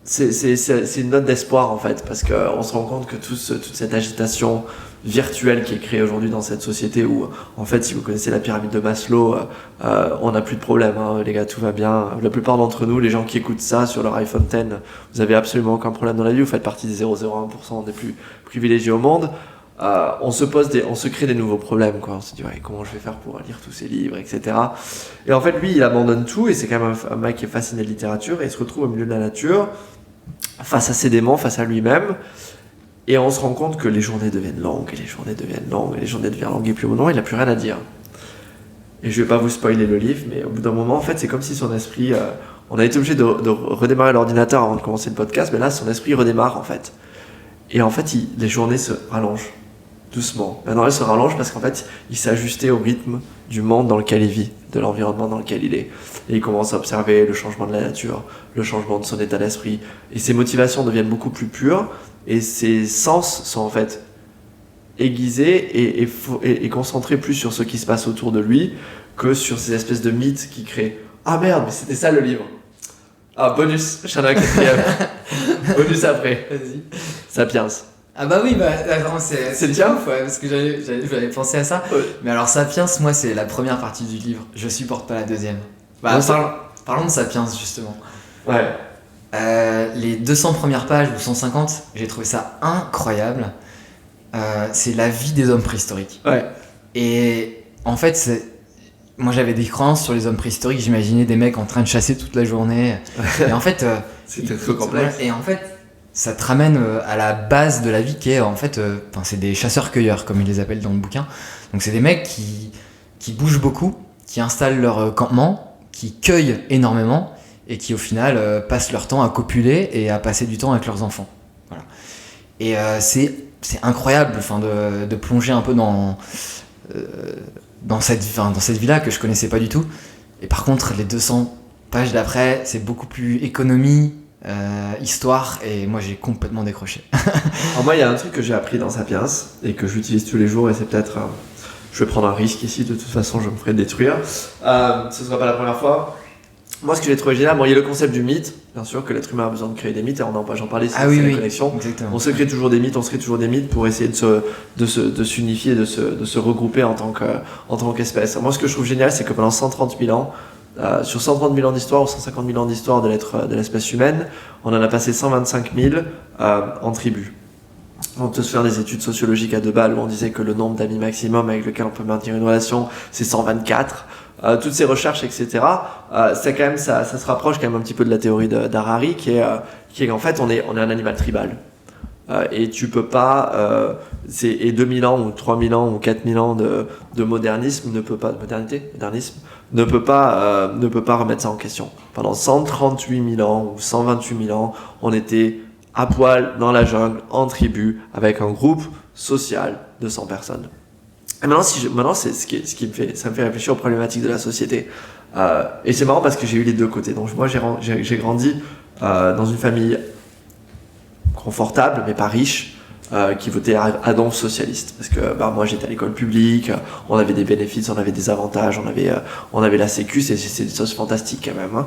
C'est une note d'espoir en fait, parce qu'on se rend compte que toute cette agitation virtuelle qui est créée aujourd'hui dans cette société où, en fait, si vous connaissez la pyramide de Maslow, on n'a plus de problème, hein, les gars, tout va bien. La plupart d'entre nous, les gens qui écoutent ça sur leur iPhone X, vous avez absolument aucun problème dans la vie, vous faites partie des 0,01% des plus privilégiés au monde. On se crée des nouveaux problèmes, quoi. On se dit, ouais, comment je vais faire pour lire tous ces livres, etc. Et en fait, lui, il abandonne tout, et c'est quand même un mec qui est fasciné de littérature, et il se retrouve au milieu de la nature, face à ses démons, face à lui-même. Et on se rend compte que les journées deviennent longues, et les journées deviennent longues, et puis au moment, il n'a plus rien à dire. Et je vais pas vous spoiler le livre, mais au bout d'un moment, en fait, c'est comme si son esprit... on a été obligé de redémarrer l'ordinateur avant de commencer le podcast, mais là, son esprit redémarre, en fait. Et en fait, les journées se rallongent. doucement. Maintenant, elle se rallonge parce qu'en fait, il s'est ajusté au rythme du monde dans lequel il vit, de l'environnement dans lequel il est. Et il commence à observer le changement de la nature, le changement de son état d'esprit. Et ses motivations deviennent beaucoup plus pures et ses sens sont en fait aiguisés et concentrés plus sur ce qui se passe autour de lui que sur ces espèces de mythes qu'il crée. Ah merde, mais c'était ça le livre. Ah, bonus, j'en ai un quatrième. Bonus après. Vas-y. Sapiens. Ah bah oui, attends, c'est bien ouf, ouais, parce que j'avais pensé à ça. Ouais. Mais alors Sapiens, moi c'est la première partie du livre, je supporte pas la deuxième. Bah, parlons de Sapiens justement. Ouais. Les 200 premières pages ou 150, j'ai trouvé ça incroyable. C'est la vie des hommes préhistoriques. Ouais. Et en fait, moi j'avais des croyances sur les hommes préhistoriques, j'imaginais des mecs en train de chasser toute la journée. Et en fait, c'était trop complexe. Et en fait, ça te ramène à la base de la vie qui est en fait, c'est des chasseurs-cueilleurs comme ils les appellent dans le bouquin. Donc c'est des mecs qui bougent beaucoup, qui installent leur campement, qui cueillent énormément et qui au final passent leur temps à copuler et à passer du temps avec leurs enfants. Voilà. Et c'est incroyable de plonger un peu dans cette vie-là que je connaissais pas du tout. Et par contre, les 200 pages d'après, c'est beaucoup plus économie, histoire, et moi j'ai complètement décroché. Alors moi, il y a un truc que j'ai appris dans Sapiens et que j'utilise tous les jours, et c'est peut-être... je vais prendre un risque ici, de toute façon je me ferai détruire. Ce sera pas la première fois. Moi, ce que j'ai trouvé génial, il y a le concept du mythe, bien sûr, que l'être humain a besoin de créer des mythes, et j'en parlais, c'est la connexion. Exactement. On se crée toujours des mythes, pour essayer de s'unifier, de se regrouper en tant qu'espèce. Moi, ce que je trouve génial, c'est que pendant 130 000 ans, sur 130 000 ans d'histoire ou 150 000 ans d'histoire de l'espèce humaine, on en a passé 125 000 en tribus. On peut se faire des études sociologiques à 2 balles où on disait que le nombre d'amis maximum avec lequel on peut maintenir une relation, c'est 124. Toutes ces recherches, etc. Ça se rapproche quand même un petit peu de la théorie d'Harari, qui est qu'en fait on est un animal tribal. Et tu peux pas, et 2000 ans ou 3000 ans ou 4000 ans de modernisme modernisme ne peut pas remettre ça en question. Pendant 138 000 ans ou 128 000 ans, on était à poil dans la jungle, en tribu, avec un groupe social de 100 personnes. Et maintenant, c'est ça me fait réfléchir aux problématiques de la société. Et c'est marrant parce que j'ai eu les deux côtés. Donc moi, j'ai grandi dans une famille confortable, mais pas riche, qui votait à donf socialiste. Parce que moi, j'étais à l'école publique, on avait des bénéfices, on avait des avantages, on avait la sécu, c'est des choses fantastiques quand même.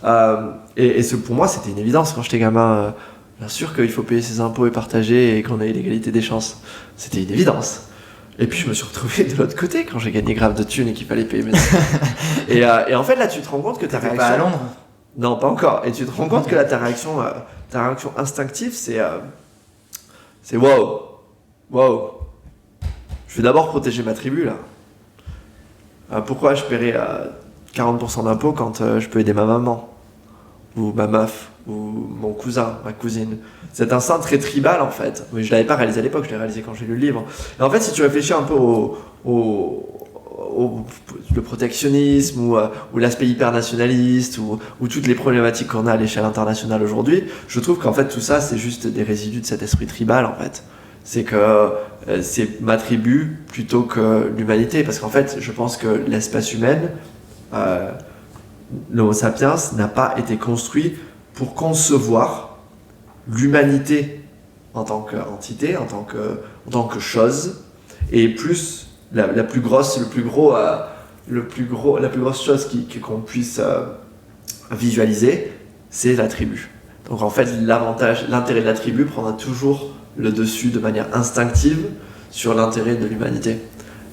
Hein. Et pour moi, c'était une évidence quand j'étais gamin. Bien sûr qu'il faut payer ses impôts et partager et qu'on ait l'égalité des chances. C'était une évidence. Et puis je me suis retrouvé de l'autre côté quand j'ai gagné grave de thunes et qu'il fallait payer mes impôts. et en fait là tu te rends compte que ta réaction... pas à Londres ? Non, pas encore. Et tu te rends compte que là ta réaction instinctive c'est wow. Je vais d'abord protéger ma tribu là. Pourquoi je paierais 40% d'impôts quand je peux aider ma maman ou ma meuf ou mon cousin, ma cousine. Cet instinct très tribal en fait, mais je l'avais pas réalisé à l'époque, je l'ai réalisé quand j'ai lu le livre. Et en fait, si tu réfléchis un peu le protectionnisme ou l'aspect hyper nationaliste ou toutes les problématiques qu'on a à l'échelle internationale aujourd'hui, je trouve qu'en fait tout ça c'est juste des résidus de cet esprit tribal en fait. C'est que c'est ma tribu plutôt que l'humanité, parce qu'en fait je pense que l'espèce humaine, l'Homo sapiens n'a pas été construit pour concevoir l'humanité en tant qu'entité, en tant que chose, et plus la plus grosse chose qu'on puisse visualiser, c'est la tribu. Donc en fait, l'intérêt de la tribu prendra toujours le dessus de manière instinctive sur l'intérêt de l'humanité.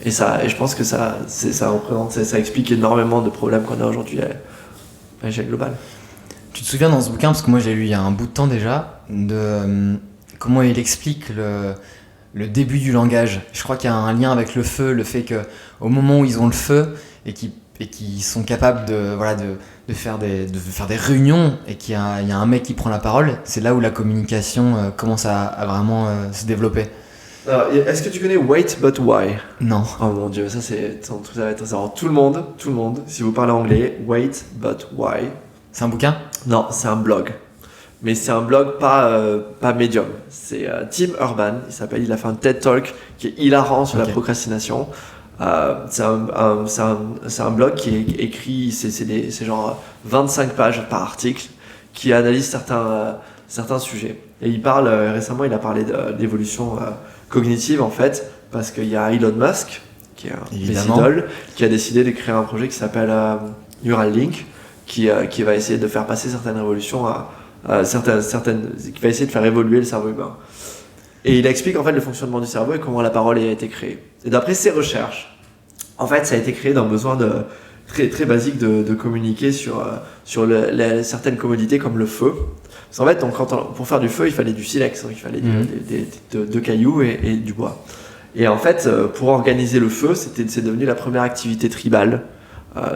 Et je pense que ça explique énormément de problèmes qu'on a aujourd'hui à l'échelle globale. Tu te souviens dans ce bouquin, parce que moi j'ai lu il y a un bout de temps déjà, de comment il explique le début du langage. Je crois qu'il y a un lien avec le feu, le fait qu'au moment où ils ont le feu et qu'ils sont capables de faire des réunions et qu'il y a un mec qui prend la parole, c'est là où la communication commence à vraiment se développer. Alors, est-ce que tu connais Wait But Why ? Non. Oh mon dieu, ça c'est tout le monde, si vous parlez anglais, Wait But Why. C'est un bouquin ? Non, c'est un blog. mais c'est un blog pas médium. C'est Tim Urban, il a fait un TED Talk qui est hilarant sur la procrastination. C'est un blog qui est écrit, c'est genre 25 pages par article, qui analyse certains sujets. Et récemment il a parlé d'évolution cognitive en fait, parce qu'il y a Elon Musk, qui est un des idoles, qui a décidé de créer un projet qui s'appelle Neuralink, qui va essayer de faire passer certaines révolutions qui va essayer de faire évoluer le cerveau humain. Et il explique en fait le fonctionnement du cerveau et comment la parole a été créée. Et d'après ses recherches, en fait, ça a été créé d'un besoin très, très basique de communiquer sur certaines commodités comme le feu. Parce qu'en fait, pour faire du feu, il fallait du silex, il fallait de cailloux et du bois. Et en fait, pour organiser le feu, c'est devenu la première activité tribale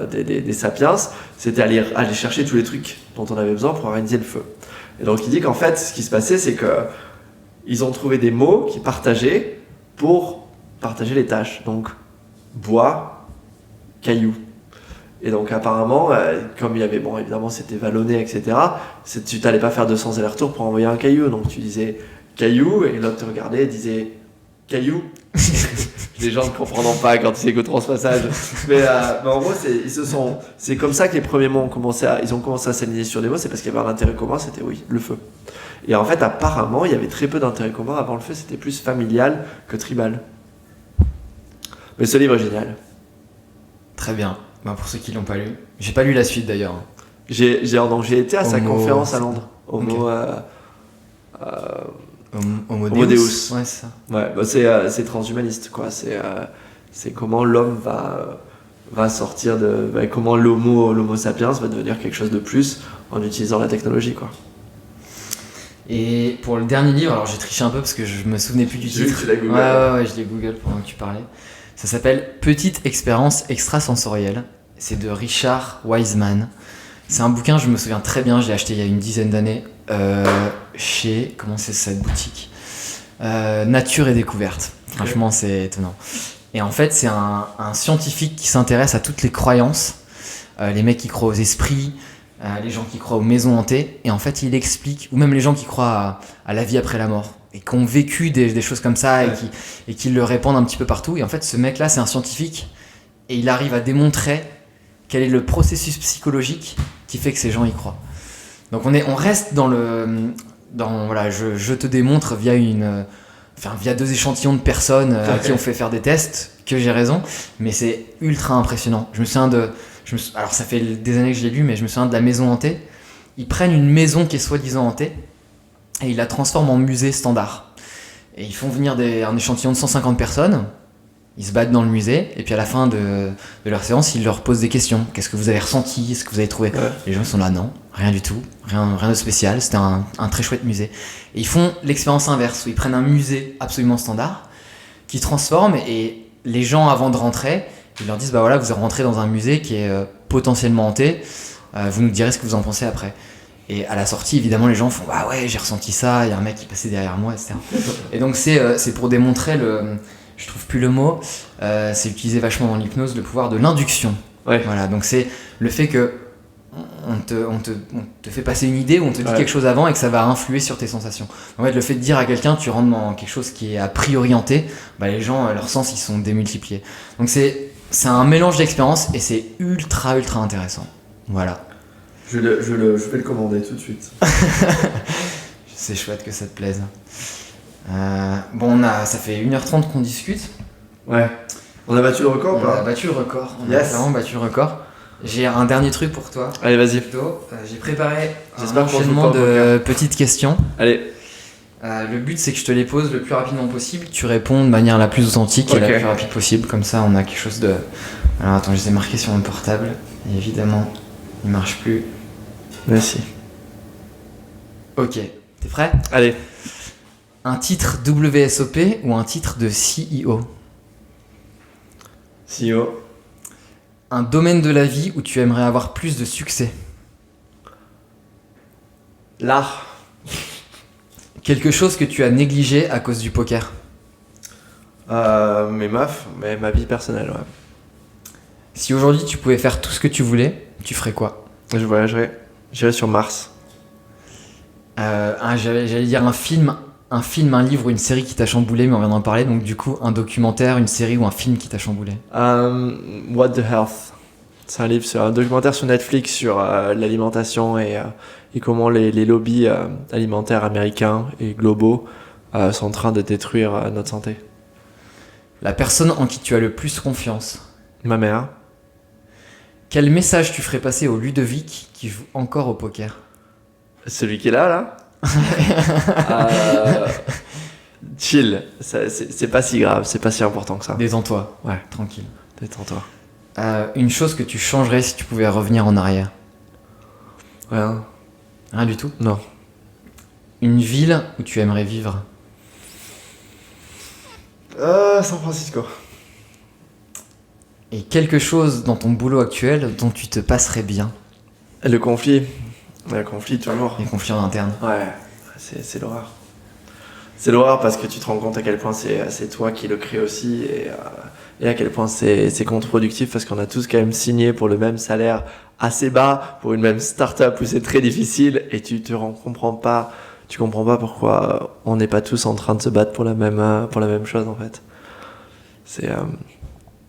des sapiens. C'était aller chercher tous les trucs dont on avait besoin pour organiser le feu. Et donc il dit qu'en fait, ce qui se passait, c'est que ils ont trouvé des mots qui partageaient pour partager les tâches. Donc, bois, cailloux. Et donc, apparemment, comme il y avait, bon, évidemment, c'était vallonné, etc., tu n'allais pas faire 200 allers-retours pour envoyer un caillou. Donc, tu disais caillou, et l'autre te regardait et disait caillou. Les gens ne comprendront pas quand ils écouteront ce passage. Mais en gros, c'est comme ça que les premiers mots ont commencé à s'aligner sur des mots. C'est parce qu'il y avait un intérêt commun, c'était le feu. Et en fait, apparemment, il y avait très peu d'intérêt commun. Avant le feu, c'était plus familial que tribal. Mais ce livre est génial. Très bien. Pour ceux qui l'ont pas lu, j'ai pas lu la suite d'ailleurs. J'ai été à sa conférence à Londres. Homo Deus. Ouais, c'est ça. Ouais, c'est transhumaniste, quoi. C'est comment l'homme va sortir comment l'homo sapiens va devenir quelque chose de plus en utilisant la technologie, quoi. Et pour le dernier livre, alors j'ai triché un peu parce que je me souvenais plus du titre. Tu l'as Google. Ouais, je l'ai Google pendant que tu parlais. Ça s'appelle Petite expérience extrasensorielle. C'est de Richard Wiseman. C'est un bouquin, je me souviens très bien, je l'ai acheté il y a une dizaine d'années chez, comment c'est cette boutique Nature et Découverte. Franchement, c'est étonnant. Et en fait, c'est un scientifique qui s'intéresse à toutes les croyances. Les mecs qui croient aux esprits, les gens qui croient aux maisons hantées. Et en fait, il explique, ou même les gens qui croient à la vie après la mort, et qui ont vécu des choses comme ça, et qui le répandent un petit peu partout. Et en fait, ce mec-là, c'est un scientifique, et il arrive à démontrer quel est le processus psychologique qui fait que ces gens y croient. Donc on reste dans voilà, je te démontre via deux échantillons de personnes à qui on fait faire des tests que j'ai raison, mais c'est ultra impressionnant. Alors ça fait des années que je l'ai lu, mais je me souviens de la maison hantée. Ils prennent une maison qui est soi-disant hantée et ils la transforment en musée standard. Et ils font venir un échantillon de 150 personnes. Ils se battent dans le musée, et puis à la fin de leur séance, ils leur posent des questions. Qu'est-ce que vous avez ressenti ? Est-ce que vous avez trouvé ? Les gens sont là, non, rien du tout, rien de spécial, c'était un très chouette musée. Et ils font l'expérience inverse, où ils prennent un musée absolument standard, qu'ils transforment, et les gens, avant de rentrer, ils leur disent, bah voilà, vous êtes rentré dans un musée qui est potentiellement hanté, vous nous direz ce que vous en pensez après. Et à la sortie, évidemment, les gens font, bah ouais, j'ai ressenti ça, il y a un mec qui passait derrière moi, etc. Et donc c'est pour démontrer je trouve plus le mot, c'est utilisé vachement dans l'hypnose, le pouvoir de l'induction. Ouais. Voilà, donc c'est le fait que on te fait passer une idée ou on te dit quelque chose avant et que ça va influer sur tes sensations. En fait, le fait de dire à quelqu'un tu rentres dans quelque chose qui est a priori hanté, bah les gens, leurs sens ils sont démultipliés. Donc c'est un mélange d'expériences et c'est ultra intéressant. Voilà. Je vais le commander tout de suite. C'est chouette que ça te plaise. Ça fait 1h30 qu'on discute. Ouais. On a battu le record ou pas ? On a battu le record. On a vraiment battu le record. J'ai un dernier truc pour toi. Allez, vas-y. J'ai préparé un enchaînement enchaînement de petites questions. Allez. Le but, c'est que je te les pose le plus rapidement possible. Tu réponds de manière la plus authentique et la plus rapide possible. Comme ça, on a quelque chose de... Alors attends, je les ai marqués sur mon portable. Et évidemment, il marche plus. Merci. Ok. T'es prêt ? Allez. Un titre WSOP ou un titre de CEO ? CEO. Un domaine de la vie où tu aimerais avoir plus de succès ? L'art. Quelque chose que tu as négligé à cause du poker ? Mes meufs, mais ma vie personnelle, ouais. Si aujourd'hui tu pouvais faire tout ce que tu voulais, tu ferais quoi ? Je voyagerais. J'irais sur Mars. J'allais dire un film, un livre ou une série qui t'a chamboulé, mais on vient d'en parler, donc du coup, un documentaire, une série ou un film qui t'a chamboulé. What the Health. C'est un documentaire sur Netflix sur l'alimentation et comment les lobbies alimentaires américains et globaux sont en train de détruire notre santé. La personne en qui tu as le plus confiance. Ma mère. Quel message tu ferais passer au Ludovic qui joue encore au poker? Celui qui est là chill, c'est pas si grave, c'est pas si important que ça. Détends-toi. Ouais, Tranquille. détends-toi. Une chose que tu changerais si tu pouvais revenir en arrière? Rien. Rien du tout? Non. Une ville où tu aimerais vivre? San Francisco. Et quelque chose dans ton boulot actuel dont tu te passerais bien? Le conflit toujours. Les conflits en interne. Ouais, c'est l'horreur. C'est l'horreur parce que tu te rends compte à quel point c'est toi qui le crée aussi et à quel point c'est contre-productif parce qu'on a tous quand même signé pour le même salaire assez bas pour une même start-up où c'est très difficile et tu comprends pas pourquoi on n'est pas tous en train de se battre pour la même chose en fait. C'est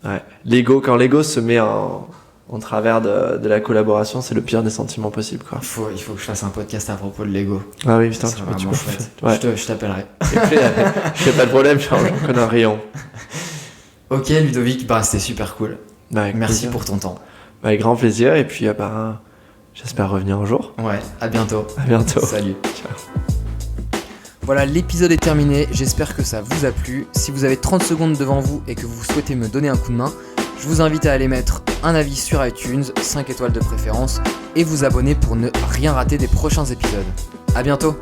ouais. Quand l'ego se met en travers de la collaboration, c'est le pire des sentiments possibles quoi. Il faut que je fasse un podcast à propos de l'ego. Ah oui putain, C'est vraiment chouette. Ouais. Je t'appellerai. Je fais pas de problème, j'en connais un rayon. Ok Ludovic, c'était super cool. Avec Merci plaisir. pour ton temps. Avec grand plaisir et puis j'espère revenir un jour. Ouais, à bientôt. À bientôt. Salut. Ciao. Voilà, l'épisode est terminé, j'espère que ça vous a plu. Si vous avez 30 secondes devant vous et que vous souhaitez me donner un coup de main, je vous invite à aller mettre un avis sur iTunes, 5 étoiles de préférence, et vous abonner pour ne rien rater des prochains épisodes. À bientôt.